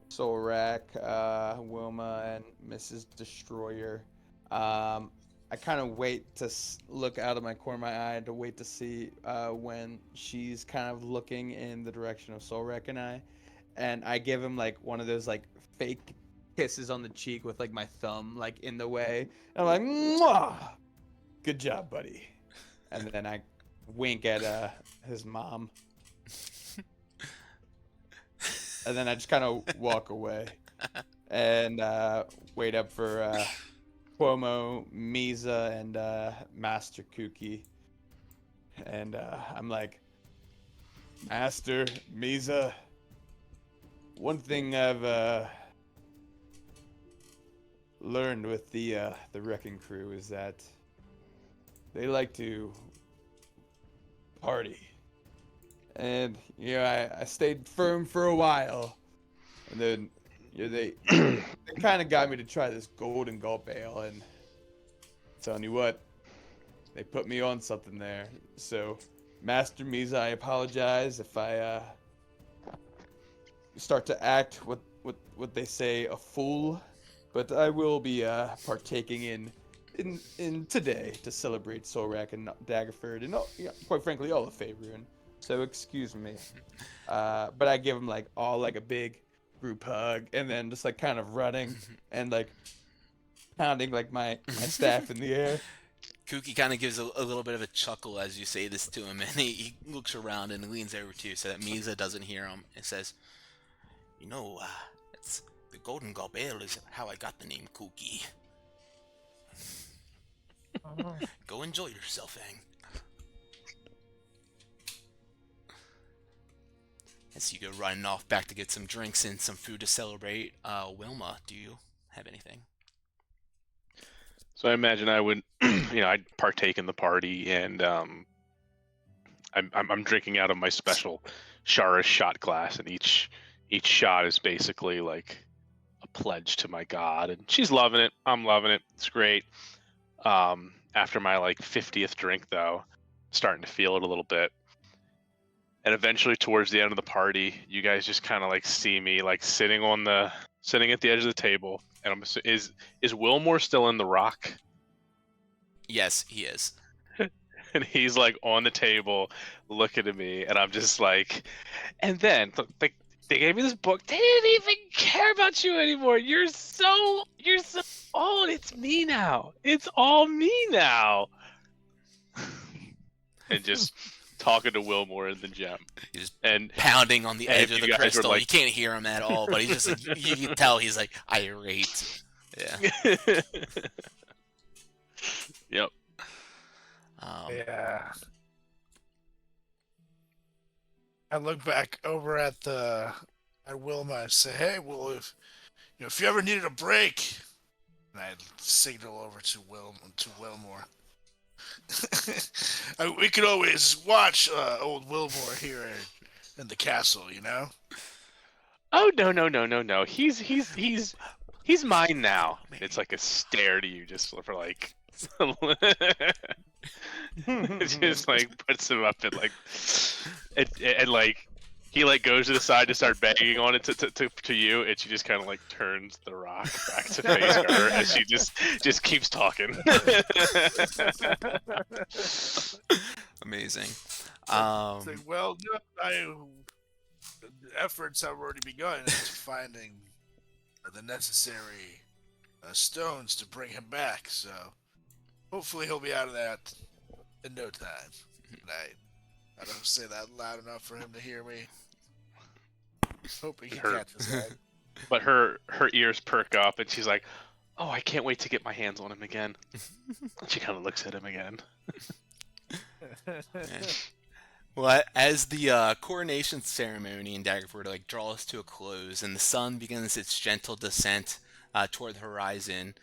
Solrak, Wilma, and Mrs. Destroyer, I kind of wait to look out of my corner of my eye to wait to see when she's kind of looking in the direction of Solrek and I give him like one of those like fake kisses on the cheek with like my thumb like in the way. And I'm like, mwah! Good job, buddy. And then I wink at his mom. And then I just kind of walk away and wait up for Cuomo, Misa, and Master Kuki. And I'm like, Master, Misa, one thing I've learned with the Wrecking Crew is that they like to party. And, I stayed firm for a while. And then, they kind of got me to try this Golden Gulp Ale. And telling you what, they put me on something there. So, Master Misa, I apologize if I start to act what they say a fool, but I will be partaking in today to celebrate Solrak and Daggerford and quite frankly all of Faerun. So excuse me, but I give him like a big group hug and then just like kind of running and like pounding like my staff in the air. Kuki kind of gives a little bit of a chuckle as you say this to him, and he looks around and leans over to you so that Misa doesn't hear him and says, it's the Golden Gulp Ale is how I got the name Kuki. Go enjoy yourself, Aang. As you go running off back to get some drinks and some food to celebrate, Wilma, do you have anything? So I imagine I would, I'd partake in the party, and I'm drinking out of my special Shara shot glass, and each shot is basically like a pledge to my god, and she's loving it. I'm loving it. It's great. After my like 50th drink, though, starting to feel it a little bit. And eventually, towards the end of the party, you guys just kind of like see me like sitting at the edge of the table, and is Wilmore still in the rock? Yes, he is. And he's like on the table, looking at me, and I'm just like, and then they gave me this book. They didn't even care about you anymore. You're so old. It's me now. It's all me now. And just talking to Wilmore and the gem. He's and pounding on the edge of the crystal. Like, you can't hear him at all, but he's just like, you can tell he's like irate. Yeah. Yep. Yeah. I look back over at Wilma and say, "Hey, well, if you ever needed a break," and I signal over to Wilmore. We could always watch old Wilmore here in the castle, Oh no! He's mine now. It's like a stare to you, just for like, just like puts him up and like, and like he like goes to the side to start banging on it to you, and she just kind of like turns the rock back to face her, and she just keeps talking. Amazing. Say, well, no, efforts have already begun into finding the necessary stones to bring him back. So hopefully he'll be out of that in no time. And I don't say that loud enough for him to hear me. Hoping he catches that. But her ears perk up, and she's like, "Oh, I can't wait to get my hands on him again." And she kind of looks at him again. Well, as the coronation ceremony in Daggerford draws to a close, and the sun begins its gentle descent toward the horizon,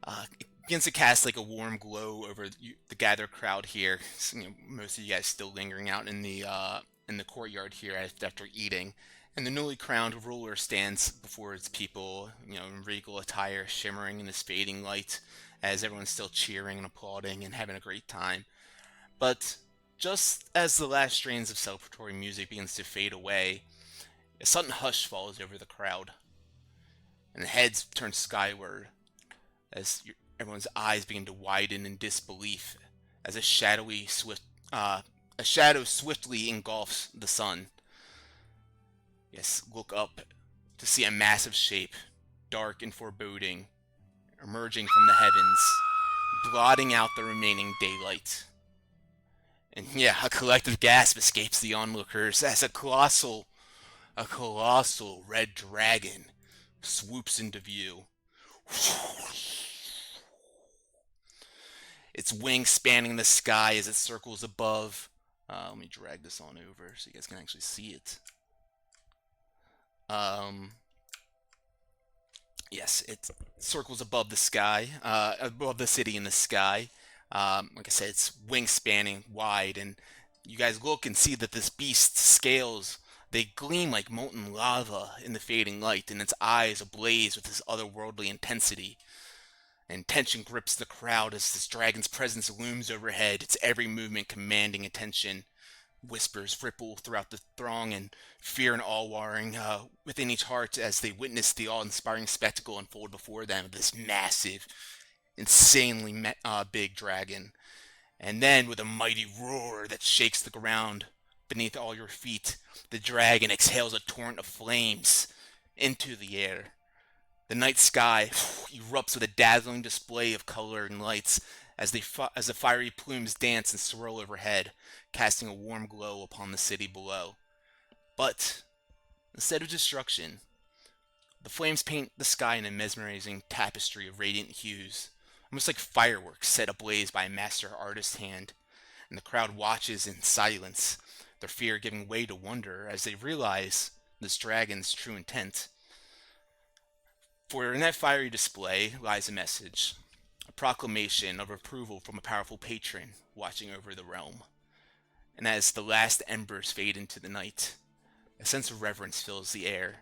it begins to cast a warm glow over the gathered crowd here. So, most of you guys still lingering out in the courtyard here after eating. And the newly crowned ruler stands before his people, in regal attire, shimmering in this fading light, as everyone's still cheering and applauding and having a great time. But just as the last strains of celebratory music begins to fade away, a sudden hush falls over the crowd, and the heads turn skyward as Everyone's eyes begin to widen in disbelief as a shadow swiftly engulfs the sun. Yes, look up to see a massive shape, dark and foreboding, emerging from the heavens, blotting out the remaining daylight. And yeah, a collective gasp escapes the onlookers as a colossal red dragon swoops into view. Its wings spanning the sky as it circles above. Let me drag this on over so you guys can actually see it. Yes, it circles above the sky, above the city in the sky. Like I said, its wings spanning wide, and you guys look and see that this beast's scales, they gleam like molten lava in the fading light, and its eyes ablaze with this otherworldly intensity. And tension grips the crowd as this dragon's presence looms overhead, its every movement commanding attention. Whispers ripple throughout the throng, and fear and awe warring within each heart as they witness the awe-inspiring spectacle unfold before them of this massive, insanely big dragon. And then, with a mighty roar that shakes the ground beneath all your feet, the dragon exhales a torrent of flames into the air. The night sky erupts with a dazzling display of color and lights as the fiery plumes dance and swirl overhead, casting a warm glow upon the city below. But instead of destruction, the flames paint the sky in a mesmerizing tapestry of radiant hues, almost like fireworks set ablaze by a master artist's hand. And the crowd watches in silence, their fear giving way to wonder as they realize this dragon's true intent. For in that fiery display lies a message, a proclamation of approval from a powerful patron watching over the realm. And as the last embers fade into the night, a sense of reverence fills the air,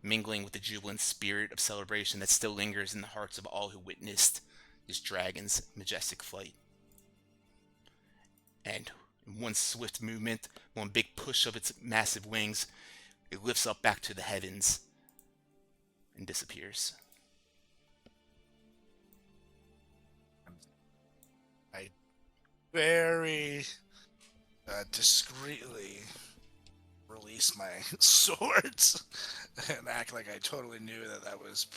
mingling with the jubilant spirit of celebration that still lingers in the hearts of all who witnessed this dragon's majestic flight. And in one swift movement, one big push of its massive wings, it lifts up back to the heavens and disappears. I very discreetly release my swords and act like I totally knew that that was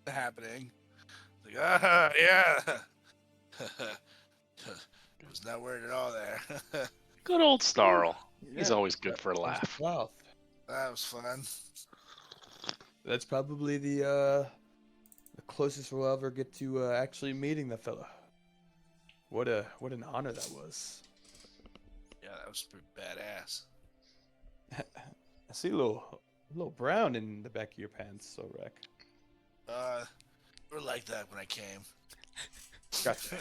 happening. Like, yeah. Was not worried at all there. Good old Snarl. He's Yeah, always good for a laugh. Wow. That was fun. That's probably the closest we'll ever get to actually meeting the fella. What an honor that was. Yeah, that was pretty badass. I see a little brown in the back of your pants, so Rec. We're like that when I came. Gotcha.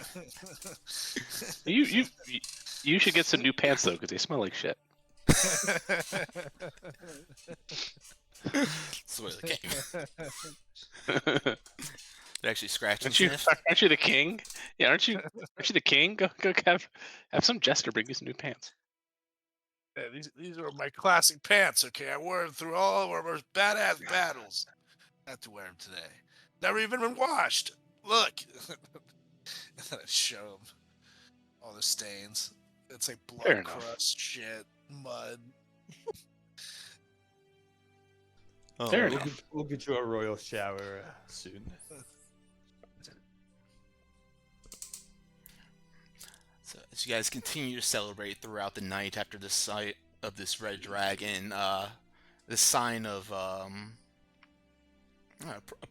You should get some new pants though, because they smell like shit. That's the way they came. They actually scratch and sniff. Aren't you the king? Yeah, aren't you the king? Go have some jester bring you some new pants. Yeah, these are my classic pants, okay? I wore them through all of our most badass battles. I have to wear them today. Never even been washed. Look. And then I show them all the stains. It's like Fair blood enough. crust, shit, mud. Oh, Fair We'll enough. we'll get you a royal shower soon. So as you guys continue to celebrate throughout the night after the sight of this red dragon, the sign of a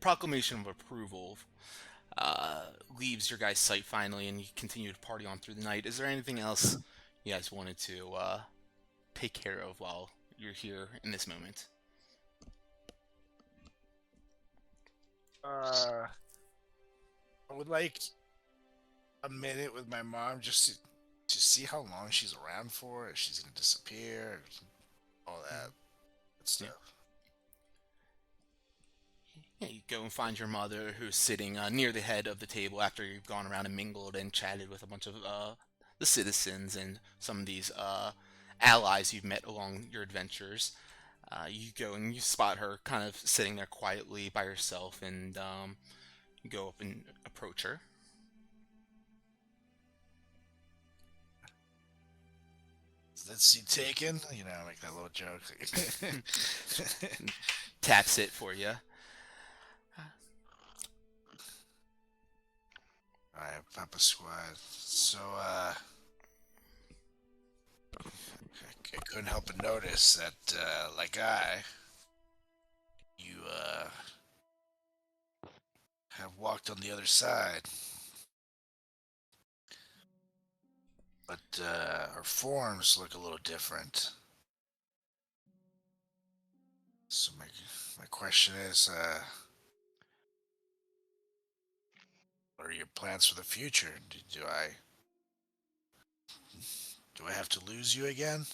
proclamation of approval leaves your guys' sight finally, and you continue to party on through the night. Is there anything else you guys wanted to take care of while you're here in this moment? I would like a minute with my mom just to see how long she's around for, if she's gonna disappear, all that good stuff. Yeah, you go and find your mother, who's sitting near the head of the table after you've gone around and mingled and chatted with a bunch of the citizens and some of these allies you've met along your adventures. You go and you spot her kind of sitting there quietly by herself, and you go up and approach her. Let's see, taken. You know, make that little joke. Taps it for you. Alright, Papa Squad. So, I couldn't help but notice that, you, have walked on the other side. But, our forms look a little different. So my question is, what are your plans for the future? Do I have to lose you again?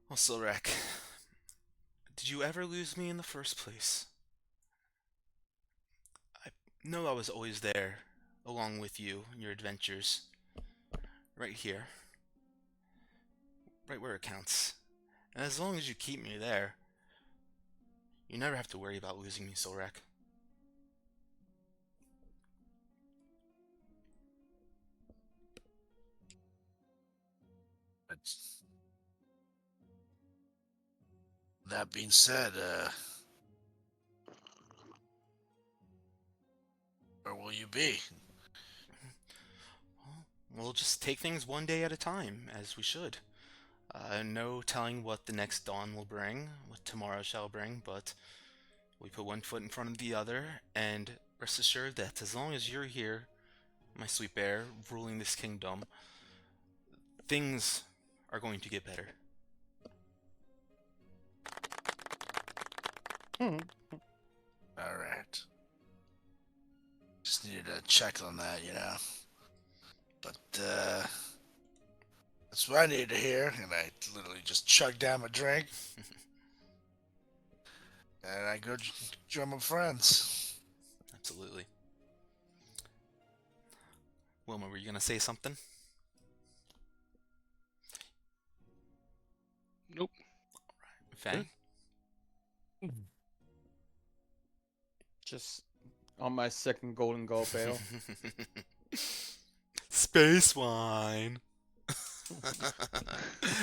Well, Silrak, did you ever lose me in the first place? I know I was always there, along with you in your adventures. Right here. Right where it counts. And as long as you keep me there, you never have to worry about losing me, Silrak. But that being said, where will you be? We'll just take things one day at a time, as we should. No telling what the next dawn will bring, what tomorrow shall bring, but we put one foot in front of the other, and rest assured that as long as you're here, my sweet bear, ruling this kingdom, things are going to get better. Alright. Just needed to check on that, you know. But, that's what I needed to hear, and I literally just chugged down my drink. And I go join my friends. Absolutely. Wilma, were you gonna say something? Nope. Fang? Just on my second Golden Gulp ale. Space wine.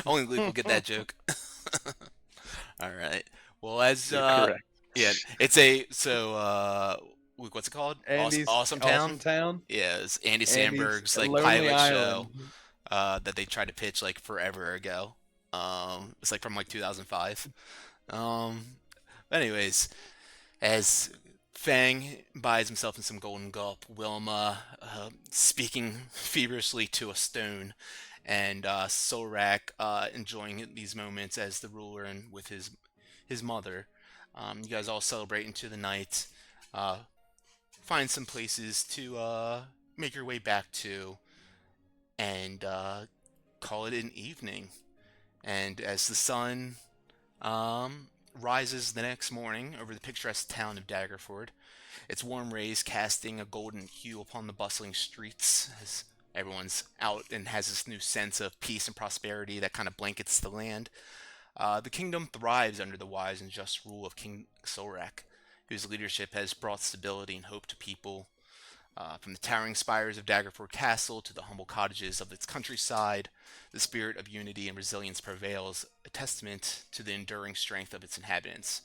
Only Luke will get that joke. All right. Well, as You're correct. yeah, it's a Luke, what's it called? Andy's Awesome Town. Awesome Town. Yeah, it's Andy Andy's Samberg's like Lonely pilot Island. show that they tried to pitch like forever ago. It's like from like 2005. Anyways, as Fang buys himself in some Golden Gulp, Wilma speaking feverishly to a stone, and Solrak enjoying these moments as the ruler and with his mother. You guys all celebrate into the night. Find some places to make your way back to, and call it an evening. And as the sun rises the next morning over the picturesque town of Daggerford, its warm rays casting a golden hue upon the bustling streets as everyone's out and has this new sense of peace and prosperity that kind of blankets the land. The kingdom thrives under the wise and just rule of King Solrak, whose leadership has brought stability and hope to people. From the towering spires of Daggerford Castle to the humble cottages of its countryside, the spirit of unity and resilience prevails, a testament to the enduring strength of its inhabitants.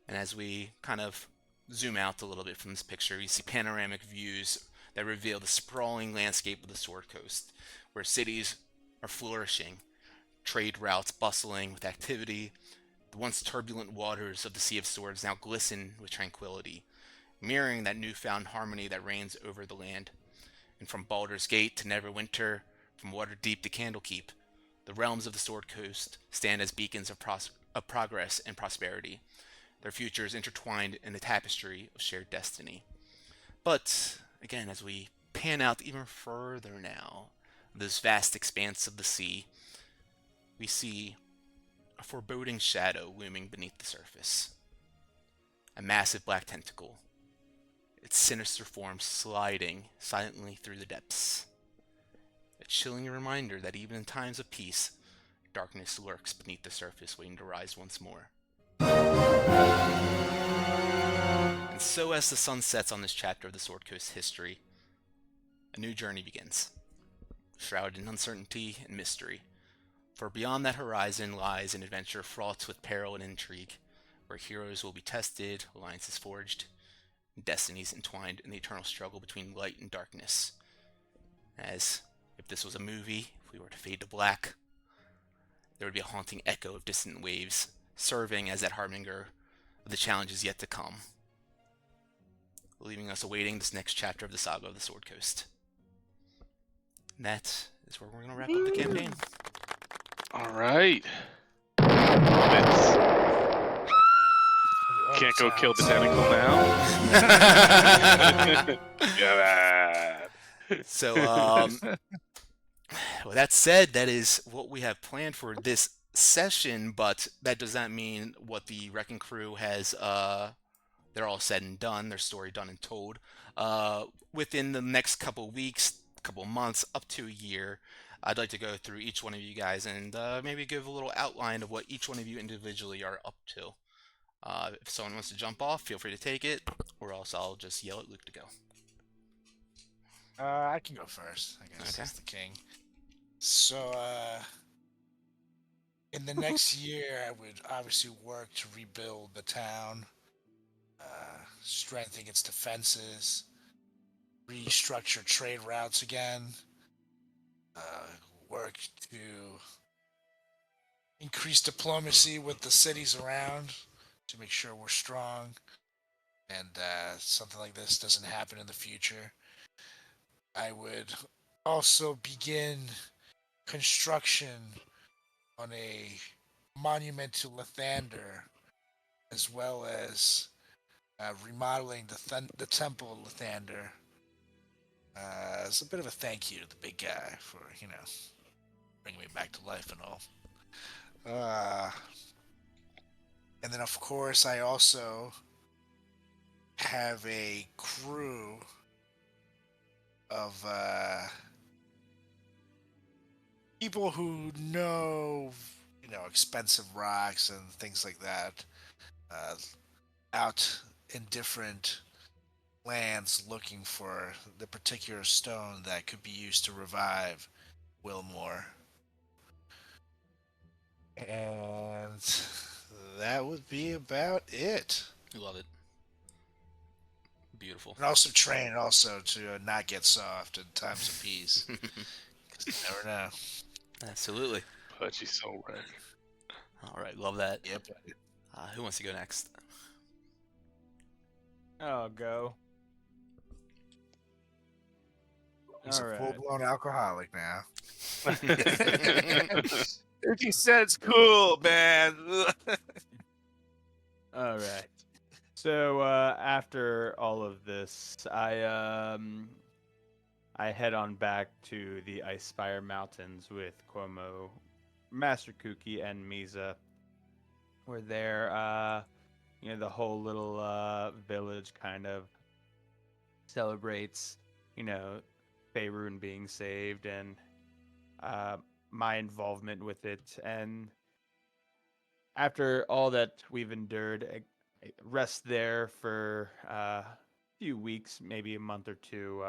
And as we kind of zoom out a little bit from this picture, you see panoramic views that reveal the sprawling landscape of the Sword Coast, where cities are flourishing, trade routes bustling with activity. The once turbulent waters of the Sea of Swords now glisten with tranquility, mirroring that newfound harmony that reigns over the land. And from Baldur's Gate to Neverwinter, from Waterdeep to Candlekeep, the realms of the Sword Coast stand as beacons of progress and prosperity, their futures intertwined in the tapestry of shared destiny. But, again, as we pan out even further now, this vast expanse of the sea, we see a foreboding shadow looming beneath the surface. A massive black tentacle, its sinister form sliding silently through the depths. A chilling reminder that even in times of peace, darkness lurks beneath the surface waiting to rise once more. And so as the sun sets on this chapter of the Sword Coast history, a new journey begins. shrouded in uncertainty and mystery. For beyond that horizon lies an adventure fraught with peril and intrigue, where heroes will be tested, alliances forged, and destinies entwined in the eternal struggle between light and darkness. As if this was a movie, if we were to fade to black, there would be a haunting echo of distant waves, serving as that harbinger of the challenges yet to come, leaving us awaiting this next chapter of the saga of the Sword Coast. And that is where we're going to wrap up the campaign. All right. Let's... Can't go kill the tentacle now. Yeah. So, with that said, that is what we have planned for this session, but that does not mean what the Wrecking Crew has, they're all said and done, their story done and told. Within the next couple weeks, couple months, up to a year, I'd like to go through each one of you guys and maybe give a little outline of what each one of you individually are up to. If someone wants to jump off, feel free to take it, or else I'll just yell at Luke to go. I can go first, I guess. Okay. As the king. So, in the next year, I would obviously work to rebuild the town, strengthen its defenses, restructure trade routes again, work to increase diplomacy with the cities around to make sure we're strong and something like this doesn't happen in the future. I would also begin construction on a monument to Lathander, as well as remodeling the temple of Lathander. As a bit of a thank you to the big guy for, bringing me back to life and all. And then, of course, I also have a crew of people who know, expensive rocks and things like that, out in different lands looking for the particular stone that could be used to revive Wilmore. And that would be about it. I love it. Beautiful. And also train to not get soft in times of peace. Because you never know. Absolutely. But she's so right. All right, love that. Yep. Who wants to go next? I'll go. He's All a right. full-blown alcoholic now. If he said it's cool, man. All right. So after all of this, I head on back to the Icespire Mountains with Cuomo, Master Kuki, and Misa. We're there. The whole little village kind of celebrates, Faerun being saved and my involvement with it. And after all that we've endured, I rest there for a few weeks, maybe a month or two.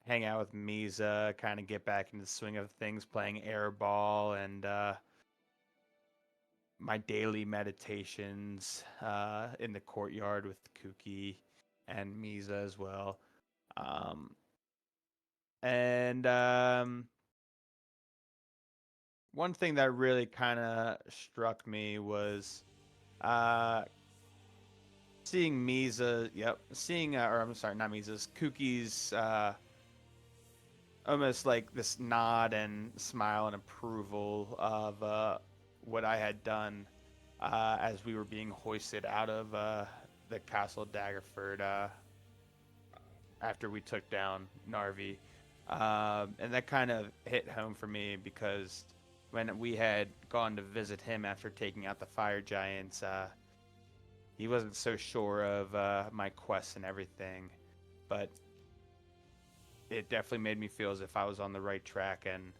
Hang out with Misa, kind of get back into the swing of things, playing airball and my daily meditations in the courtyard with Kuki and Misa as well. One thing that really kind of struck me was seeing Misa, not Misa's, Kuki's almost like this nod and smile and approval of what I had done as we were being hoisted out of the Castle Daggerford after we took down Narvi. And that kind of hit home for me because when we had gone to visit him after taking out the fire giants, he wasn't so sure of my quest and everything, but it definitely made me feel as if I was on the right track, and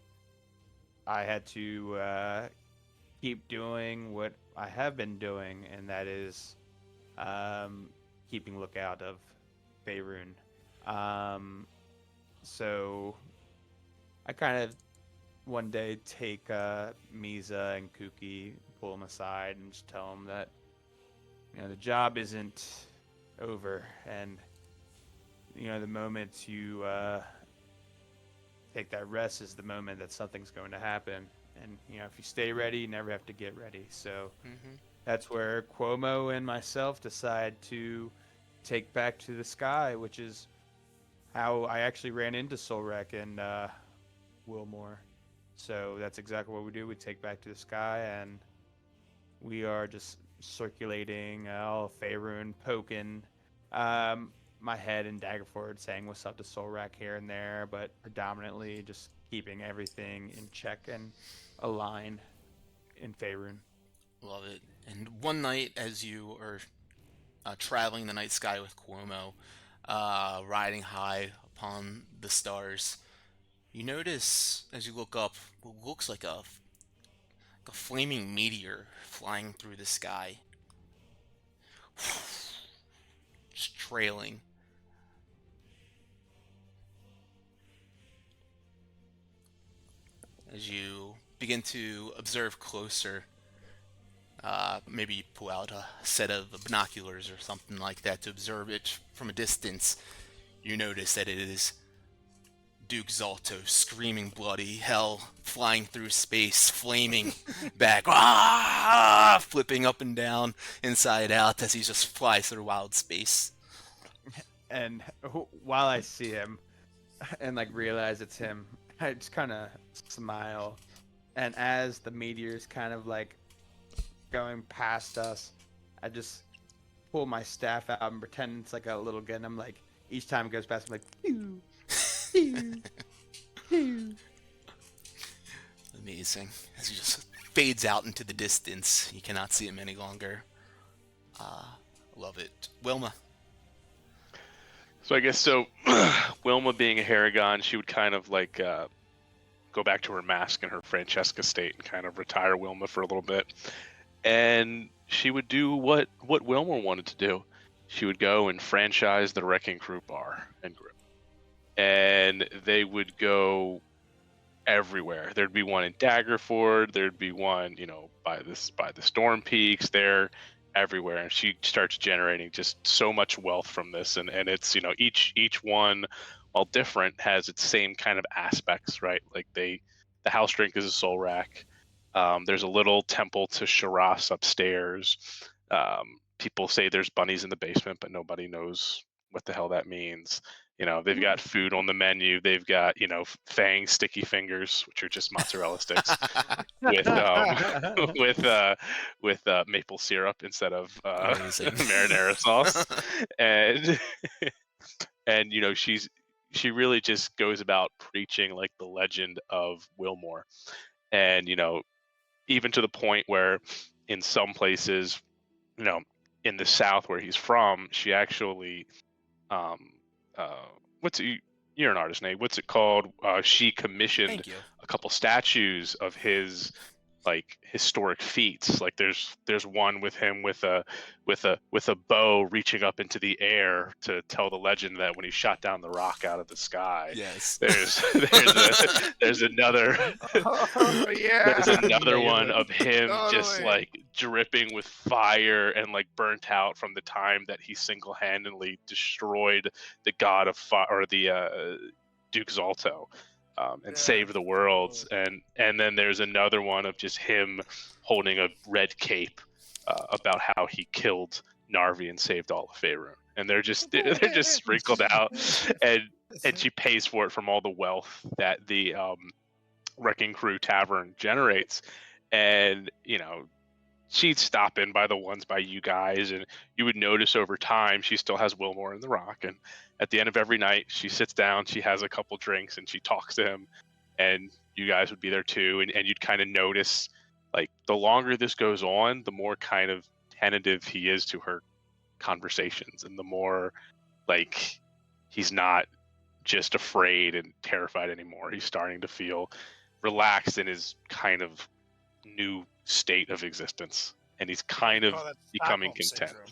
I had to keep doing what I have been doing, and that is keeping lookout of Faerun. So I kind of one day take Misa and Kuki, pull them aside, and just tell them that the job isn't over, and the moment you take that rest is the moment that something's going to happen. And if you stay ready, you never have to get ready. So Mm-hmm. that's where Cuomo and myself decide to take back to the sky, which is how I actually ran into Solrek and Wilmore. So that's exactly what we do. We take back to the sky, and we are just circulating all Faerun, poking my head in Daggerford, saying what's up to Solrak here and there, but predominantly just keeping everything in check and aligned in Faerun. Love it. And one night, as you are traveling the night sky with Cuomo, riding high upon the stars, you notice as you look up what looks like a flaming meteor flying through the sky, just trailing. As you begin to observe closer, maybe you pull out a set of binoculars or something like that to observe it from a distance. You notice that it is Duke Zalto screaming bloody hell, flying through space, flaming back, flipping up and down, inside out as he just flies through wild space. And while I see him and realize it's him, I just kind of smile. And as the meteor's kind of going past us, I just pull my staff out and pretend it's a little gun. I'm each time it goes past, I'm pew, pew, pew. Amazing. As he just fades out into the distance. You cannot see him any longer. Love it. Wilma. So I guess Wilma being a Haragon, she would kind of go back to her mask and her Francesca state and kind of retire Wilma for a little bit. And she would do what Wilma wanted to do. She would go and franchise the Wrecking Crew bar and grill. And they would go everywhere. There'd be one in Daggerford, there'd be one, by the Storm Peaks, there, everywhere. And she starts generating just so much wealth from this. And it's, each one, while different, has its same kind of aspects, right? The house drink is a soul rack. There's a little temple to Shiras upstairs. People say there's bunnies in the basement, but nobody knows what the hell that means. They've got food on the menu. They've got, Fang sticky fingers, which are just mozzarella sticks with with maple syrup instead of Amazing. marinara sauce. And and she really just goes about preaching the legend of Wilmore. And even to the point where in some places, in the South where he's from, she actually you're an artist, Nate. What's it called? She commissioned Thank you. a couple statues of his historic feats. There's one with him with a bow reaching up into the air to tell the legend that when he shot down the rock out of the sky. Yes. There's another Yeah. there's another one of him just Totally. dripping with fire and burnt out from the time that he single-handedly destroyed the god of fire, or the Duke Zalto. And save the worlds. And then there's another one of just him holding a red cape about how he killed Narvi and saved all of Faerun. And they're just sprinkled out, and she pays for it from all the wealth that the Wrecking Crew Tavern generates. And she'd stop in by the ones by you guys, and you would notice over time she still has Wilmore in the rock. And at the end of every night, she sits down, she has a couple drinks, and she talks to him, and you guys would be there too. And you'd kind of notice, the longer this goes on, the more kind of tentative he is to her conversations, and the more he's not just afraid and terrified anymore. He's starting to feel relaxed in his kind of new state of existence. and he's kind of Call that becoming Stockholm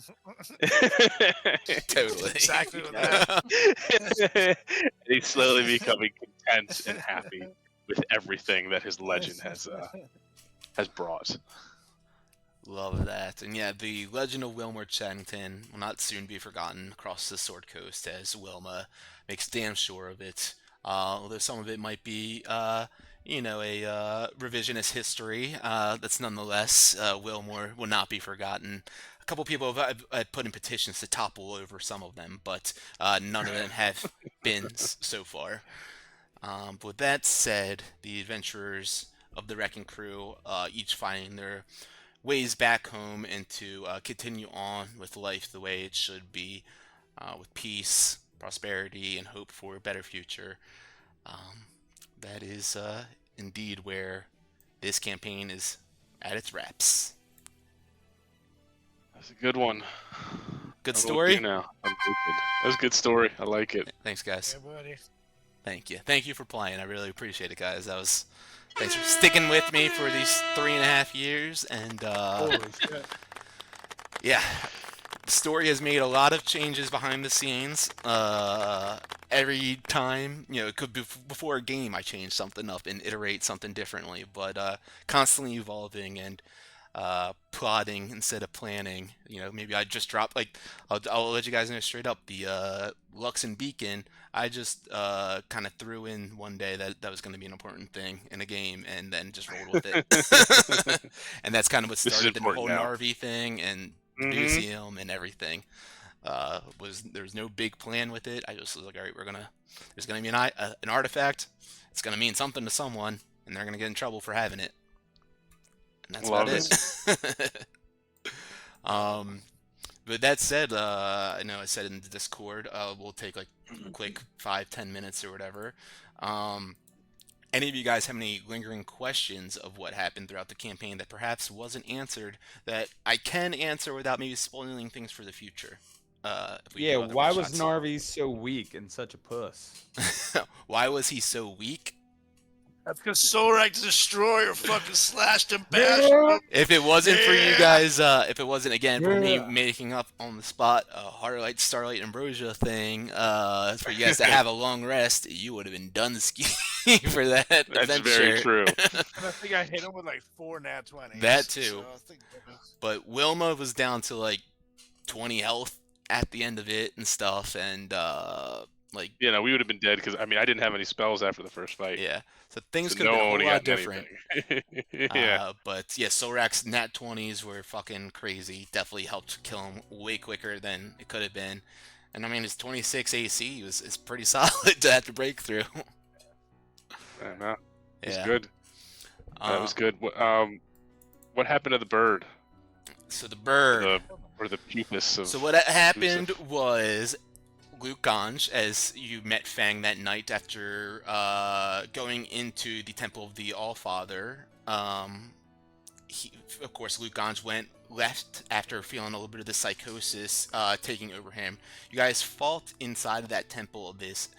content. syndrome. Totally. Exactly what Yeah. that. And he's slowly becoming content and happy with everything that his legend has brought. Love that. And yeah, the legend of Wilmer Channington will not soon be forgotten across the Sword Coast, as Wilma makes damn sure of it. Although some of it might be, a revisionist history, that's nonetheless, Wilmore will not be forgotten. A couple people have put in petitions to topple over some of them, but none of them have been so far. But with that said, the adventurers of the Wrecking Crew, each finding their ways back home and to continue on with life the way it should be, with peace, prosperity, and hope for a better future. That is indeed where this campaign is at its wraps. That's a good one. Good I'm story? with you now. I'm good. That was a good story. I like it. Thanks, guys. Yeah, buddy. Thank you. Thank you for playing. I really appreciate it, guys. Thanks for sticking with me for these 3.5 years. And Holy shit. yeah, the story has made a lot of changes behind the scenes. Every time, it could be before a game, I change something up and iterate something differently. But constantly evolving and plotting instead of planning. Maybe I just drop I'll let you guys know straight up the Lux and Beacon. I just kind of threw in one day that was going to be an important thing in a game, and then just rolled with it. And that's kind of what This is started the whole important now. Narvi thing and the Mhm. museum and everything. There was no big plan with it. I just was like, all right, there's gonna be an artifact. It's gonna mean something to someone, and they're gonna get in trouble for having it. And that's Love about it. But that said, I know I said in the Discord, we'll take like a quick 5-10 minutes or whatever. Any of you guys have any lingering questions of what happened throughout the campaign that perhaps wasn't answered that I can answer without maybe spoiling things for the future? If we Yeah, do other why was one-shots. Narvi so weak and such a puss? Why was he so weak? That's because Solrak the Destroyer fucking slashed and bashed him. If it wasn't for you Yeah. guys, if it wasn't again for me Yeah. making up on the spot a Heartlight, Starlight, Ambrosia thing, for you guys to have a long rest, you would have been done skiing for that That's adventure. very true. And I think I hit him with like 4 nat 20s. That too. So I think But Wilma was down to like 20 health at the end of it and stuff, and We would have been dead because I didn't have any spells after the first fight. yeah, so things So could have been a no whole one lot got different. anything. Yeah. But yeah, Solrak's nat 20s were fucking crazy. Definitely helped kill him way quicker than it could have been. And his 26 AC is pretty solid to have to break through. I know. It's Yeah. good. That was good. What happened to the bird? So the bird. Or the pupus of. So what happened was Luke Ganj, as you met Fang that night after going into the Temple of the Allfather, of course, Luke Ganj left after feeling a little bit of the psychosis taking over him. You guys fought inside of that temple of this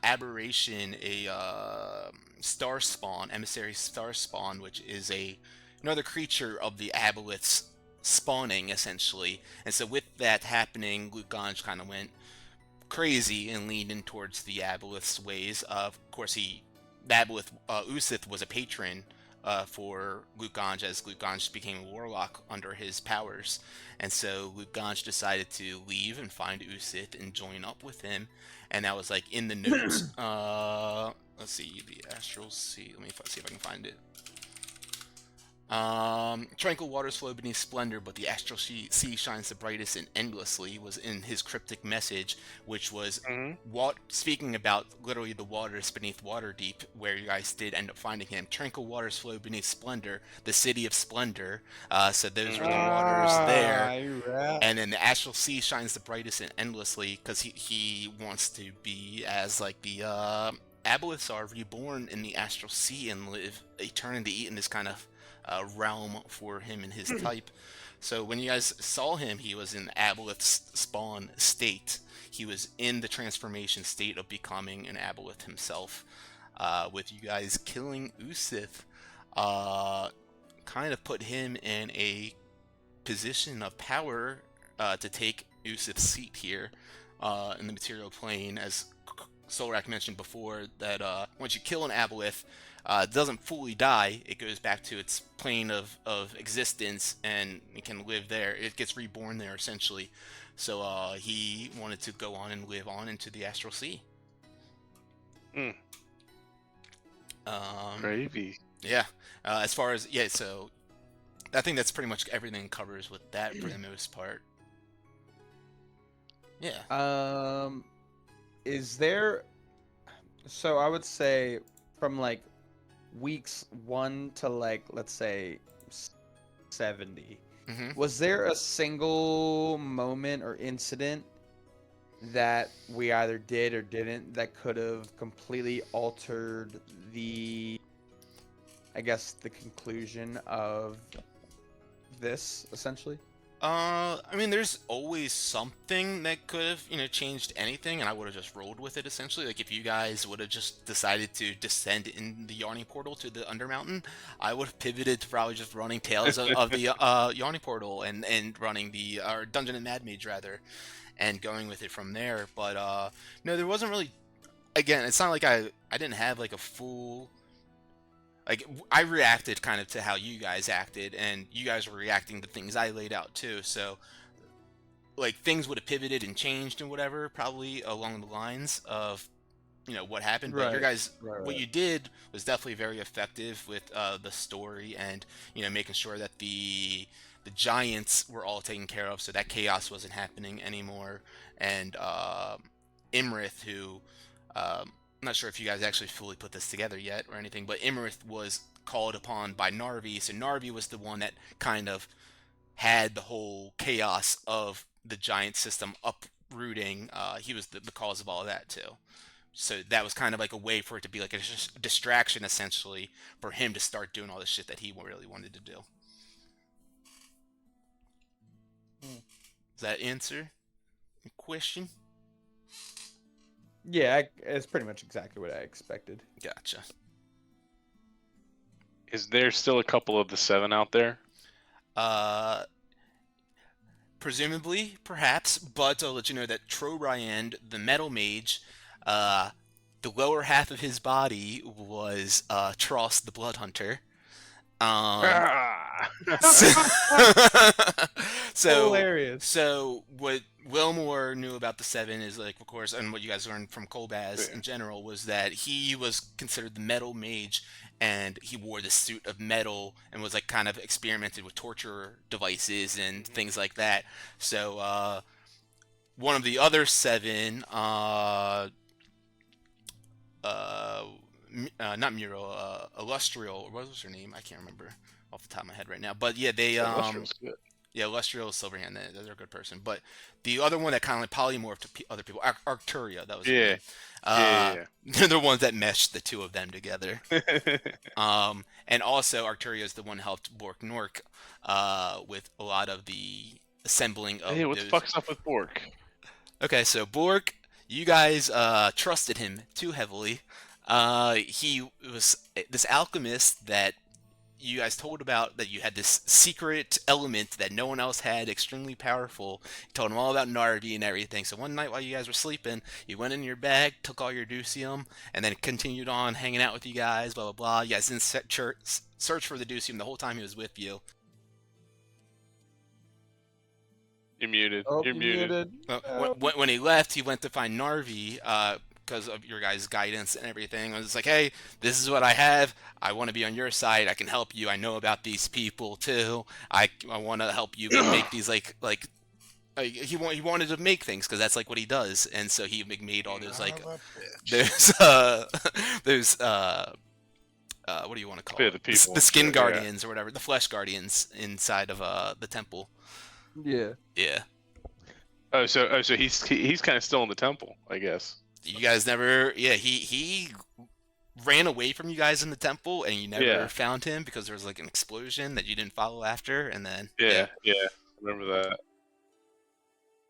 aberration, a star spawn, emissary star spawn, which is another creature of the aboleths spawning, essentially. And so with that happening, Luke Ganj kind of went crazy and leaned in towards the aboleth's ways. Of course, the aboleth Usith was a patron for Luke Ganj, as Luke Ganj became a warlock under his powers. And so Luke Ganj decided to leave and find Usith and join up with him. And that was like in the notes. Let's see, the Astral Sea. Let me see if I can find it. Tranquil waters flow beneath splendor, but the astral sea shines the brightest and endlessly, was in his cryptic message, which was speaking about literally the waters beneath Waterdeep, where you guys did end up finding him. Tranquil waters flow beneath splendor, the city of splendor. So those were the waters there. And then the astral sea shines the brightest and endlessly, because he wants to be as like the aboleths are, reborn in the astral sea and live eternity in this kind of realm for him and his type. So when you guys saw him, he was in the aboleth spawn state. He was in the transformation state of becoming an aboleth himself. With you guys killing Usith, kind of put him in a position of power to take Usith's seat here in the material plane, as Solrak mentioned before, that once you kill an aboleth, it doesn't fully die. It goes back to its plane of existence, and it can live there. It gets reborn there, essentially. So he wanted to go on and live on into the astral sea. Mm. Gravy. Yeah. As far as, yeah, so I think that's pretty much everything covers with that for the most part. Yeah. Is there? So I would say from like weeks 1 to like let's say 70. Mm-hmm. Was there a single moment or incident that we either did or didn't that could have completely altered the, I guess, the conclusion of this, essentially? I mean, there's always something that could have, changed anything, and I would have just rolled with it, essentially. Like, if you guys would have just decided to descend in the Yawning Portal to the Undermountain, I would have pivoted to probably just running Tales of the Yawning Portal and running the, or Dungeon and Mad Mage, rather, and going with it from there. But, no, there wasn't really, again, it's not like I didn't have, like, a full... Like, I reacted kind of to how you guys acted, and you guys were reacting to things I laid out too, so, like, things would have pivoted and changed and whatever, probably along the lines of, what happened, but your guys, what you did was definitely very effective with the story and, making sure that the giants were all taken care of, so that chaos wasn't happening anymore, and Imrith, who... I'm not sure if you guys actually fully put this together yet or anything, but Imarith was called upon by Narvi, so Narvi was the one that kind of had the whole chaos of the giant system uprooting. He was the cause of all of that, too. So that was kind of like a way for it to be like a distraction, essentially, for him to start doing all the shit that he really wanted to do. Does that answer your question? Yeah, it's pretty much exactly what I expected. Gotcha. Is there still a couple of the 7 out there? Presumably, perhaps, but I'll let you know that Trobriand, the Metal Mage, the lower half of his body was Tross, the Blood Hunter. So Hilarious. So what Wilmore knew about the 7 is, like, of course, and what you guys learned from Kolbaz in general was that he was considered the metal mage, and he wore the suit of metal and was like kind of experimented with torture devices and things like that. So one of the other 7, not Muriel, Illustrial, what was her name? I can't remember off the top of my head right now. But yeah, they yeah, Illustrial, Silverhand, they're a good person. But the other one that kind of like polymorphed to other people, Arcturia, that was her name. Yeah. They're the ones that meshed the two of them together. And also Arcturia is the one who helped Bork Nork with a lot of the assembling of. Hey, what the fuck's up with Bork? Okay, so Bork, you guys trusted him too heavily. He was this alchemist that you guys told about, that you had this secret element that no one else had, extremely powerful. You told him all about Narvi and everything. So one night while you guys were sleeping, you went in your bag, took all your Ducium, and then continued on hanging out with you guys, blah, blah, blah. You guys didn't search for the Ducium the whole time he was with you. You're muted. Oh, You're muted. When he left, he went to find Narvi, because of your guys' guidance and everything. I was like, hey, this is what I have. I want to be on your side. I can help you. I know about these people too. I want to help you make these he wanted to make things because that's like what he does. And so he made all those like those what do you want to call it? The skin guardians or whatever, the flesh guardians inside of the temple. Yeah. Yeah. Oh, so he's kind of still in the temple, I guess. You guys never, he ran away from you guys in the temple, and you never found him because there was like an explosion that you didn't follow after, and then yeah, remember that.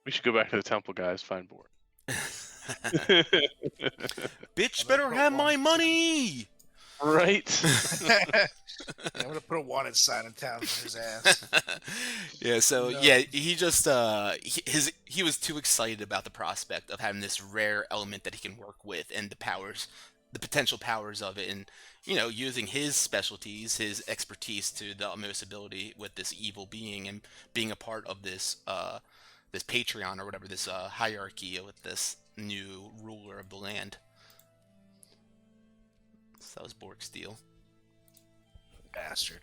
We should go back to the temple, guys. Find Bork. Bitch better have my money. Right. I'm gonna put a wanted sign in town for his ass. Yeah, so No. yeah, he just he was too excited about the prospect of having this rare element that he can work with and the potential powers of it, and using his specialties, his expertise to the utmost ability with this evil being and being a part of this Patreon or whatever, this hierarchy with this new ruler of the land. So that was Bork's deal. Bastard.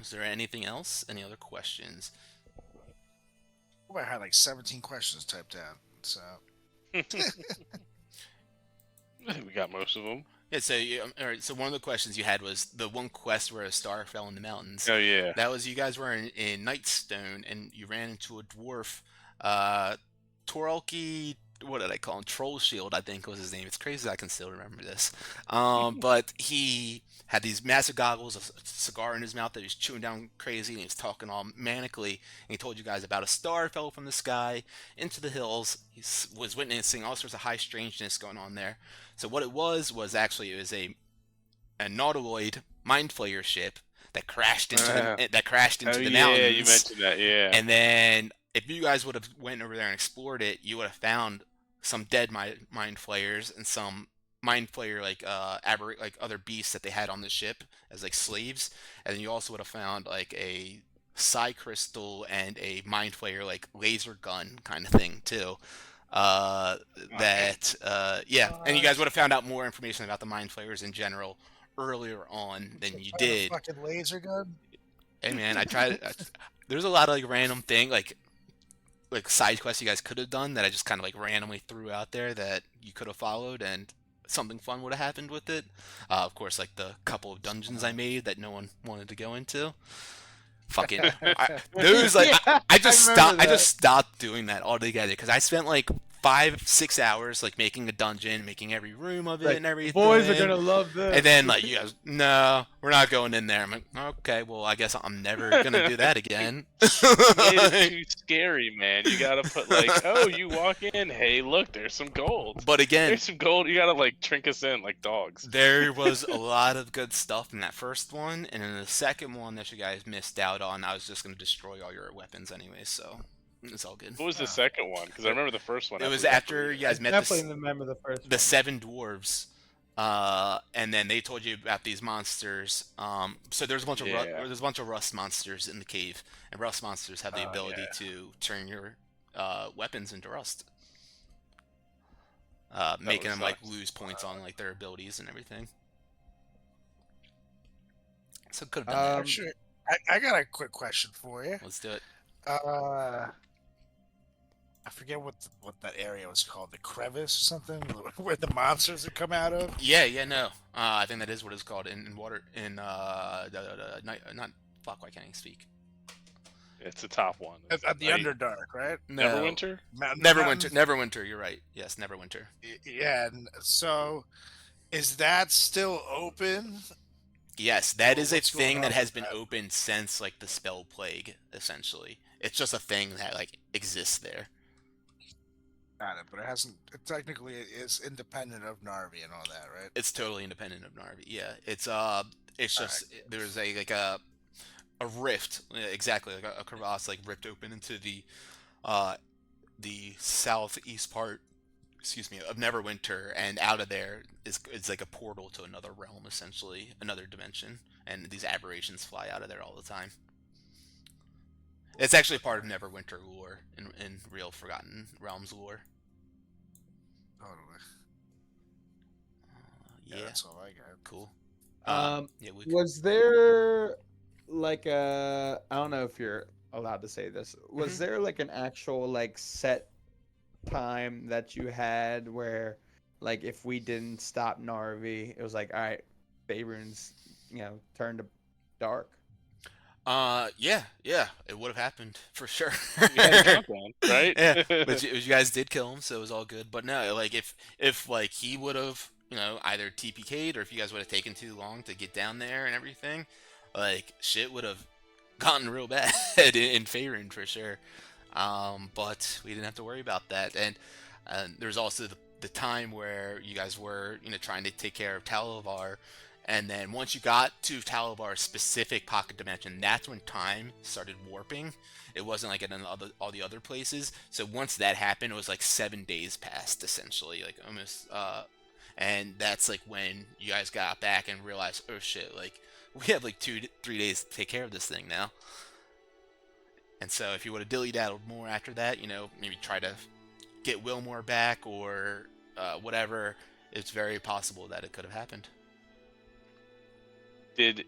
Is there anything else? Any other questions? I had like 17 questions typed out. So I think we got most of them. Yeah, so all right. So one of the questions you had was the one quest where a star fell in the mountains. Oh yeah. That was you guys were in Nightstone and you ran into a dwarf, Toralki. What did I call him? Troll Shield, I think was his name. It's crazy I can still remember this. But he had these massive goggles, a cigar in his mouth that he was chewing down crazy, and he was talking all manically. And he told you guys about a star fell from the sky into the hills. He was witnessing all sorts of high strangeness going on there. So what it was actually it was a nautiloid mind flayer ship that crashed into the yeah, mountains. you mentioned that. Yeah. And then if you guys would have went over there and explored it, you would have found some dead mind flayers and some mind flayer like other beasts that they had on the ship as like slaves. And then you also would have found like a psi crystal and a mind flayer like laser gun kind of thing too. Yeah, and you guys would have found out more information about the mind flayers in general earlier on than you did. Fucking laser gun. Hey man, I tried. There's a lot of like random thing like side quests you guys could have done that I just kind of like randomly threw out there that you could have followed and something fun would have happened with it. Of course, like the couple of dungeons I made that no one wanted to go into. Fucking those like Yeah, I just remember stopped. I that. just stopped doing that altogether because I spent like 5-6 hours like making a dungeon, making every room of it Like, and everything. boys are gonna love this. And then like you guys, no, we're not going in there. I'm like, okay, well I guess I'm never gonna do that again. Made it too scary, man. You gotta put like, oh, you walk in, hey, look, there's some gold. But again, There's some gold. You gotta like trink us in like dogs. there was a lot of good stuff in that first one, and in the second one that you guys missed out on, I was just gonna destroy all your weapons anyway, so it's all good. What was the second one? Because I remember the first one. It was after you guys met Definitely remember the first the one. 7 dwarves, and then they told you about these monsters. So there's a bunch of there's a bunch of rust monsters in the cave, and rust monsters have the ability to turn your weapons into rust, making them like lose points on like their abilities and everything. So could have been that. Sure. I got a quick question for you. Let's do it. I forget what that area was called, the crevice or something, where the monsters would come out of. Yeah, no. I think that is what it's called in water in not fuck. Why can't I speak? It's the top one. At the Underdark, right? No. Neverwinter. Neverwinter. You're right. Yes, Neverwinter. Yeah. So, is that still open? Yes, that is a What's going thing on that has with been that? open since like the Spell Plague. Essentially, it's just a thing that like exists there. Got it, but it hasn't. It technically is independent of Narvi and all that, right? It's totally independent of Narvi. Yeah, it's just there's a rift, exactly like a crevasse like ripped open into the southeast part, excuse me, of Neverwinter, and out of there it's like a portal to another realm, essentially another dimension, and these aberrations fly out of there all the time. It's actually part of Neverwinter lore in real Forgotten Realms lore. Totally. Yeah, That's all I got. cool. Yeah, Luke. Was there like a? I don't know if you're allowed to say this. Was there like an actual like set time that you had where, like, if we didn't stop Narvi, it was like, all right, Faerun's, turned to dark. Yeah, it would have happened for sure. Yeah, countdown, right? Yeah, but you guys did kill him, so it was all good. But no, like if like he would have, either TPK'd or if you guys would have taken too long to get down there and everything, like shit would have gotten real bad in Faerun for sure. But we didn't have to worry about that, and there's also the the time where you guys were, trying to take care of Talavar, and then once you got to Talavar's specific pocket dimension, that's when time started warping. It wasn't like in all the other places. So once that happened, it was like 7 days passed, essentially, like almost. And that's like when you guys got back and realized, oh shit, like we have like 3 days to take care of this thing now. And so if you would have dilly-daddled more after that, maybe try to get Wilmore back or whatever, it's very possible that it could have happened. Did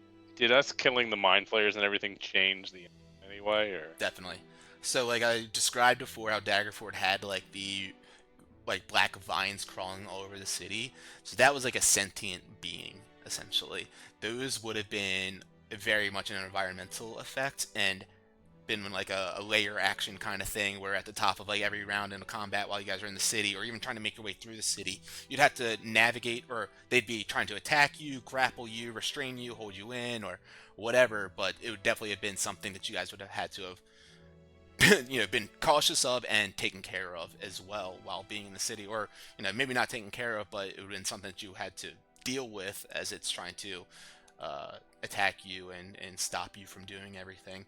us killing the mind flayers and everything change the anyway, or? Definitely. So like I described before, how Daggerford had like the black vines crawling all over the city. So that was like a sentient being, essentially. Those would have been very much an environmental effect and been like a layer action kind of thing, where at the top of like every round in a combat while you guys are in the city, or even trying to make your way through the city, you'd have to navigate, or they'd be trying to attack you, grapple you, restrain you, hold you in, or whatever. But it would definitely have been something that you guys would have had to have been cautious of and taken care of as well while being in the city, or maybe not taken care of, but it would have been something that you had to deal with as it's trying to attack you and stop you from doing everything.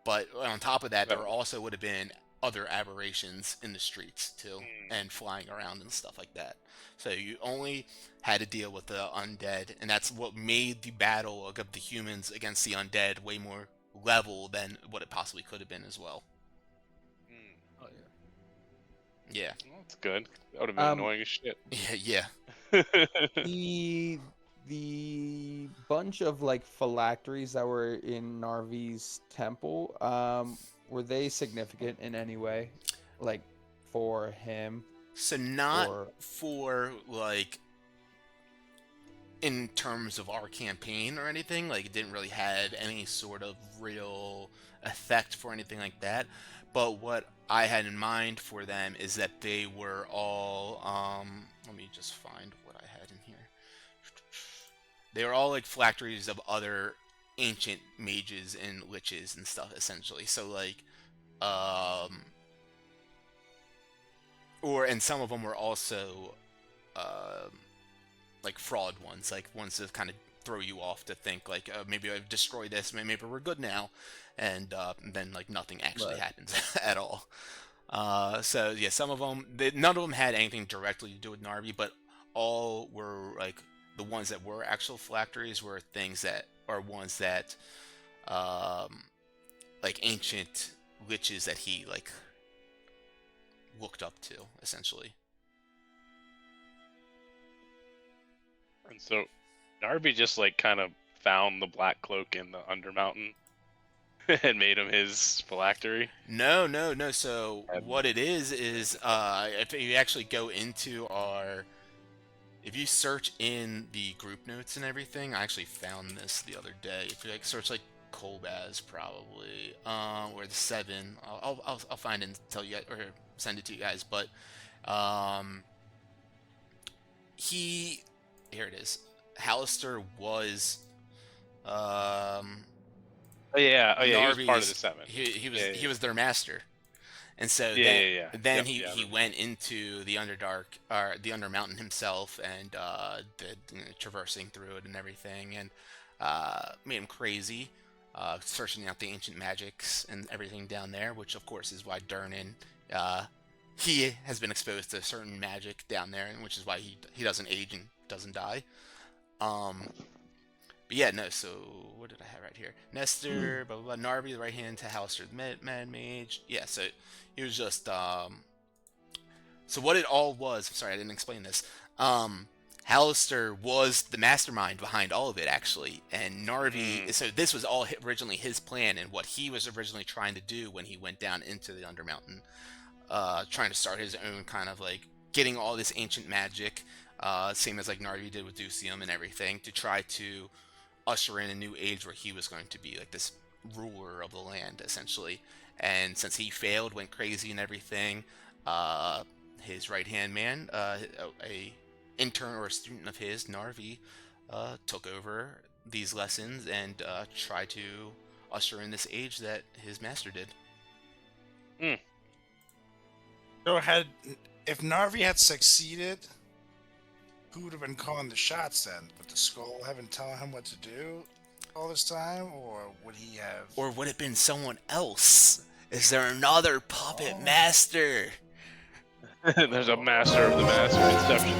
But on top of that, there also would have been other aberrations in the streets too, and flying around and stuff like that. So you only had to deal with the undead, and that's what made the battle of the humans against the undead way more level than what it possibly could have been as well. Oh Yeah. Well, that's good. That would have been annoying as shit. Yeah. The bunch of like phylacteries that were in Narvi's temple, were they significant in any way, like for him? So not for like in terms of our campaign or anything, like it didn't really have any sort of real effect for anything like that. But what I had in mind for them is that they were all let me just find what I had in here. They were all like phylacteries of other ancient mages and liches and stuff, essentially. So like and some of them were also like fraud ones, like ones that kind of throw you off to think like maybe I've destroyed this, maybe we're good now, and then like nothing actually happens at all. So yeah, some of them, none of them had anything directly to do with Narvi, but all were like the ones that were actual phylacteries were things that are ones that like ancient liches that he like looked up to, essentially. And so Narvi just like kind of found the black cloak in the Undermountain and made him his phylactery. No. So what it is if you actually go into if you search in the group notes and everything, I actually found this the other day. If you like search like Kolbaz probably, or the 7, I'll find it and tell you guys, or send it to you guys. But here it is. Hallister was he was part of the 7. He was their master. And so then he went into the Underdark, or the Undermountain himself, and did traversing through it and everything, and made him crazy, searching out the ancient magics and everything down there, which of course is why Durnan, he has been exposed to certain magic down there, and which is why he doesn't age and doesn't die. But yeah, no, so what did I have right here? Nestor, blah, blah, blah, Narvi, the right hand to Hallister, the Mad Mage. Yeah, so he was just, so what it all was, sorry, I didn't explain this. Hallister was the mastermind behind all of it, actually. And Narvi, so this was all originally his plan and what he was originally trying to do when he went down into the Undermountain. Trying to start his own kind of like getting all this ancient magic, same as like Narvi did with Ducium and everything, to try to usher in a new age where he was going to be like this ruler of the land, essentially. And since he failed, went crazy and everything, his right-hand man, a intern or a student of his, Narvi, took over these lessons and tried to usher in this age that his master did. So If Narvi had succeeded, who would have been calling the shots then? Would the skull have been telling him what to do all this time, or would he have? Or would it have been someone else? Is there another puppet Oh. master? There's a master of the master inception.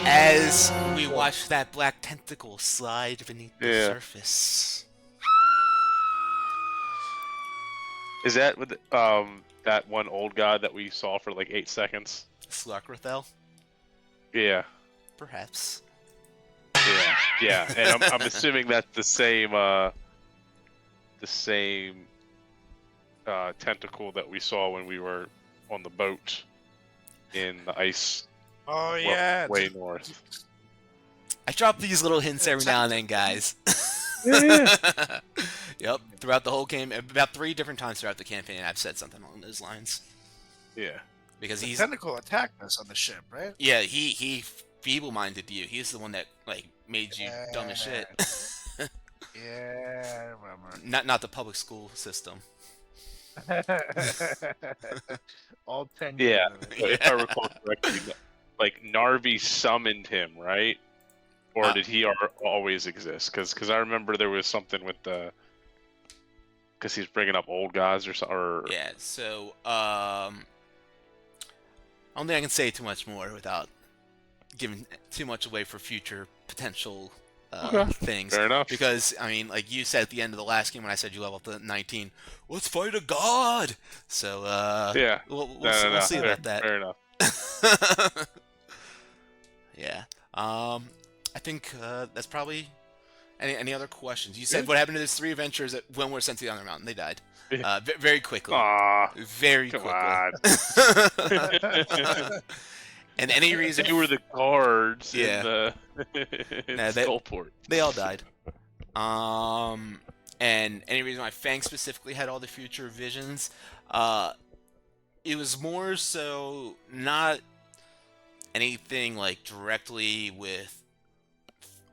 As we watch that black tentacle slide beneath the Yeah. surface. Is that with that one old god that we saw for like 8 seconds? Slugworthel? Yeah, Perhaps. yeah. And I'm assuming that's the same tentacle that we saw when we were on the boat in the ice. Oh yeah, way north. I drop these little hints every now and then, guys. Yep, throughout the whole game, about 3 different times throughout the campaign, I've said something along those lines. Yeah. Because the he's, tentacle attacked us on the ship, right? yeah, he feeble-minded you. He's the one that like made you dumb as shit. Yeah, I Not the public school system. remember. All 10 Yeah. years of it. If I recall correctly, like Narvi summoned him, right? Or did he always exist? Because I remember there was something with the. Because he's bringing up old guys or something. Or... Yeah, so I don't think I can say too much more without giving too much away for future potential things. Fair enough. Because, I mean, like you said at the end of the last game when I said you leveled to 19, let's fight a god! So, Yeah. we'll No. see Fair, about that. Fair enough. Yeah. I think that's probably... Any other questions? You said what happened to those 3 adventurers that when were sent to the Undermountain? They died. Very quickly. Aw. Very Come quickly. on. And any reason... You were the guards Yeah. in the Skullport. They all died. And any reason why Fang specifically had all the future visions, it was more so not anything like directly with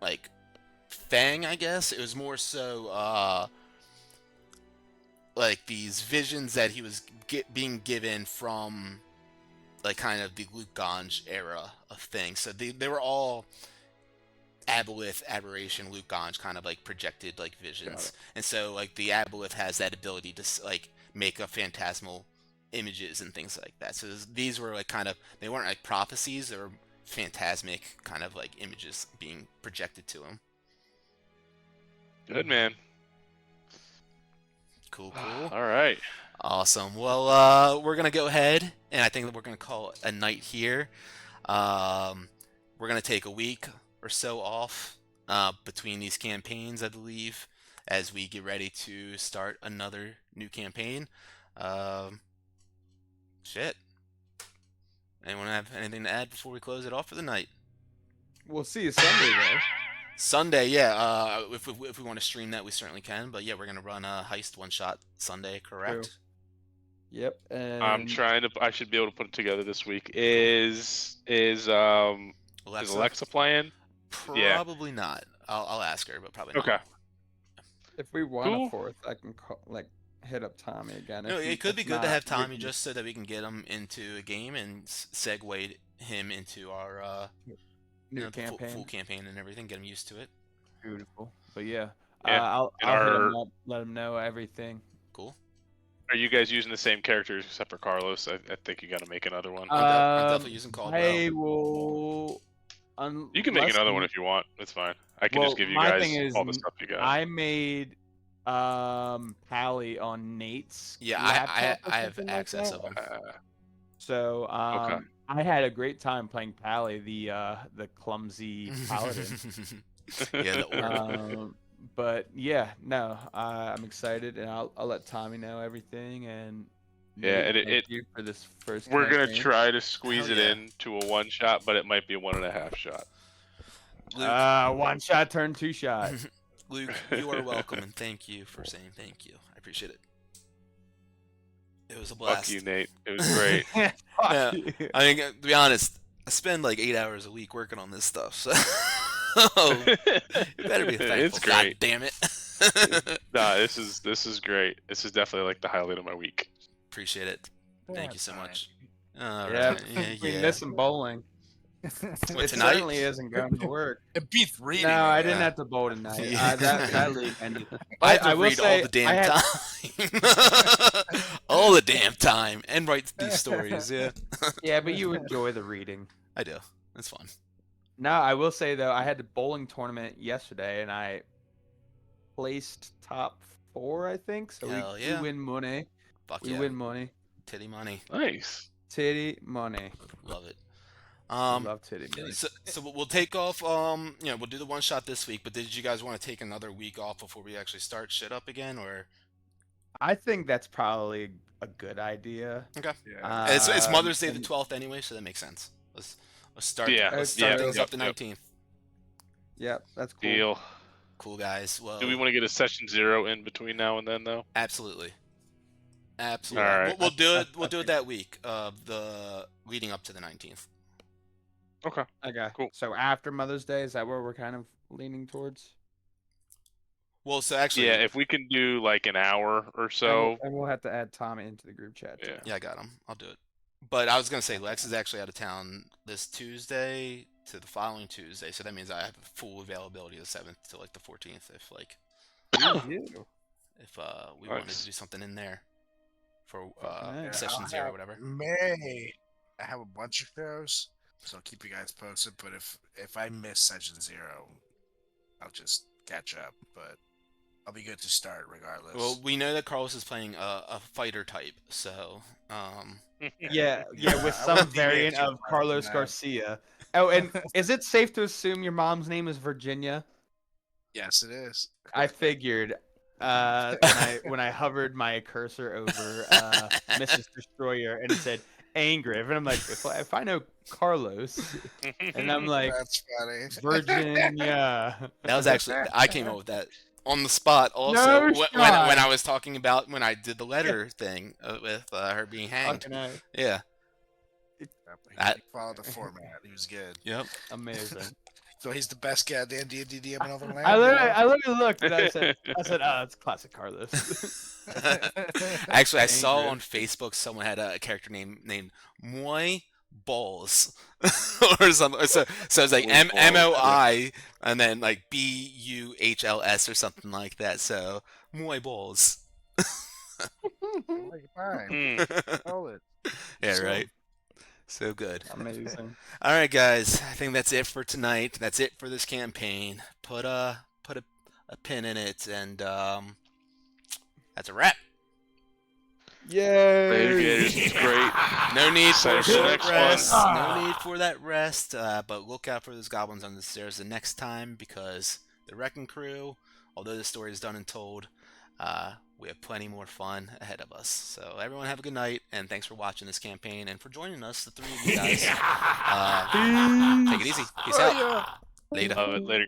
like Fang, I guess. It was more so like these visions that he was being given from like kind of the Luke Ganj era of things. So they were all Aboleth, Aberration, Luke Ganj kind of like projected like visions. And so like the Aboleth has that ability to like make a phantasmal images and things like that. So these were like kind of, they weren't like prophecies, they were phantasmic kind of like images being projected to him. Good, man. Cool. All right. Awesome. Well, we're gonna go ahead, and I think that we're gonna call it a night here. We're gonna take a week or so off between these campaigns, I believe, as we get ready to start another new campaign. Shit. Anyone have anything to add before we close it off for the night? We'll see you Sunday, though. Sunday, yeah. If we want to stream that, we certainly can. But yeah, we're gonna run a heist one-shot Sunday, correct? Yep. And I'm trying to. I should be able to put it together this week. Is Alexa playing? Probably not. I'll ask her, but probably not. Okay. if we want Cool. a fourth, I can call, hit up Tommy again. No, If it could be if good to not, have we Tommy can- just so that we can get him into a game and segue him into our new the campaign. full campaign and everything. Get him used to it. Beautiful. But yeah, Yeah, I'll and hit our- him up, let him know everything. Cool. Are you guys using the same characters except for Carlos? I think you got to make another one. I'm definitely using Caldwell. I will. You can make unless another we- one if you want. It's fine. I can Well, just give you my guys thing is, all the stuff you got. I made Pally on Nate's. Yeah, laptop or I have something like access that. of him. So Okay. I had a great time playing Pally, the clumsy paladin. Yeah, the orc. But yeah, no, I'm excited, and I'll let Tommy know everything. And Yeah, Nate, and thank you for this first. We're gonna campaign. try to squeeze Hell it yeah. in to a one shot, but it might be a 1.5 shot. Luke, One shot, turn 2 shot. Luke, you are welcome, and thank you for saying thank you. I appreciate it. It was a blast. Fuck you, Nate. It was great. Yeah. Fuck you. I mean, to be honest, I spend like 8 hours a week working on this stuff, so you better be thankful. It's God great. damn it. Nah, this is great. This is definitely like the highlight of my week. Appreciate it. Thank you so much. All Yeah, right. Yeah, we yeah. missing bowling. What, It tonight? certainly isn't going to work. It beats reading. No, I didn't Yeah. have to bowl tonight. Yeah. That league ended. I have But to will read all say the damn I had- time. All the damn time. And write these stories, yeah. Yeah, but you enjoy the reading. I do. It's fun. No, I will say though, I had a bowling tournament yesterday, and I placed top 4, I think. So Hell we yeah. win money. Fuck We yeah. win money. Titty money. Nice. Titty money. Love it. Love titty money. So we'll take off. We'll do the one shot this week. But did you guys want to take another week off before we actually start shit up again, or? I think that's probably a good idea. Okay. Yeah. It's Mother's Day the and- 12th anyway, so that makes sense. Let's start. Yeah, Let's yeah, start things yep, up the yep. 19th. Yep, that's cool. Deal. Cool guys. Well, Do we want to get a session 0 in between now and then, though? absolutely. Absolutely. All right. We'll do it. I We'll do it think- that week of the leading up to the 19th. Okay. Okay. Cool. So after Mother's Day, is that where we're kind of leaning towards? Well, so actually, Yeah, if we can do like an hour or so. And we'll have to add Tom into the group chat. Too. Yeah. yeah, I got him. I'll do it. But I was gonna say Lex is actually out of town this Tuesday to the following Tuesday, so that means I have full availability the 7th to like the 14th. If like You. if we wanted Nice. to do something in there for Fucking A. session I'll 0 or have whatever. May. I have a bunch of shows, so I'll keep you guys posted. But if I miss session 0, I'll just catch up. But I'll be good to start regardless. Well, we know that Carlos is playing a fighter type, so Yeah, with I some wouldn't variant deviate too of far from Carlos that. Garcia. Oh, and is it safe to assume your mom's name is Virginia? Yes, it is. I figured when I hovered my cursor over Mrs. Destroyer and it said Angriff, and I'm like, if I know Carlos, and I'm like That's funny. Virginia. that was actually I came up with that on the spot. Also, No when shot. I was talking about when I did the letter thing with her being hanged. Fucking A. Yeah. He I- followed the format. He was good. Yep. Amazing. So he's the best goddamn D&D DM in all the land. I literally looked and I said, oh, it's classic Carlos. Actually, I saw Angry. on Facebook someone had a character named Moi Balls or something. So it's like Moi Balls. MOI and then like BUHLS or something like that. So Moi Balls. Fine. Hmm. Hold it. Yeah, So- right. So good. Amazing. All right, guys. I think that's it for tonight. That's it for this campaign. Put a pin in it, and that's a wrap. Yay! Later, Gators. It's great. No need for a Excited for the short next rest. one. No need for that rest. But look out for those goblins on the stairs the next time, because the Wrecking Crew, although the story is done and told, we have plenty more fun ahead of us. So everyone have a good night, and thanks for watching this campaign and for joining us, the 3 of you guys. Take it easy. Peace out. Later. Love it. Later.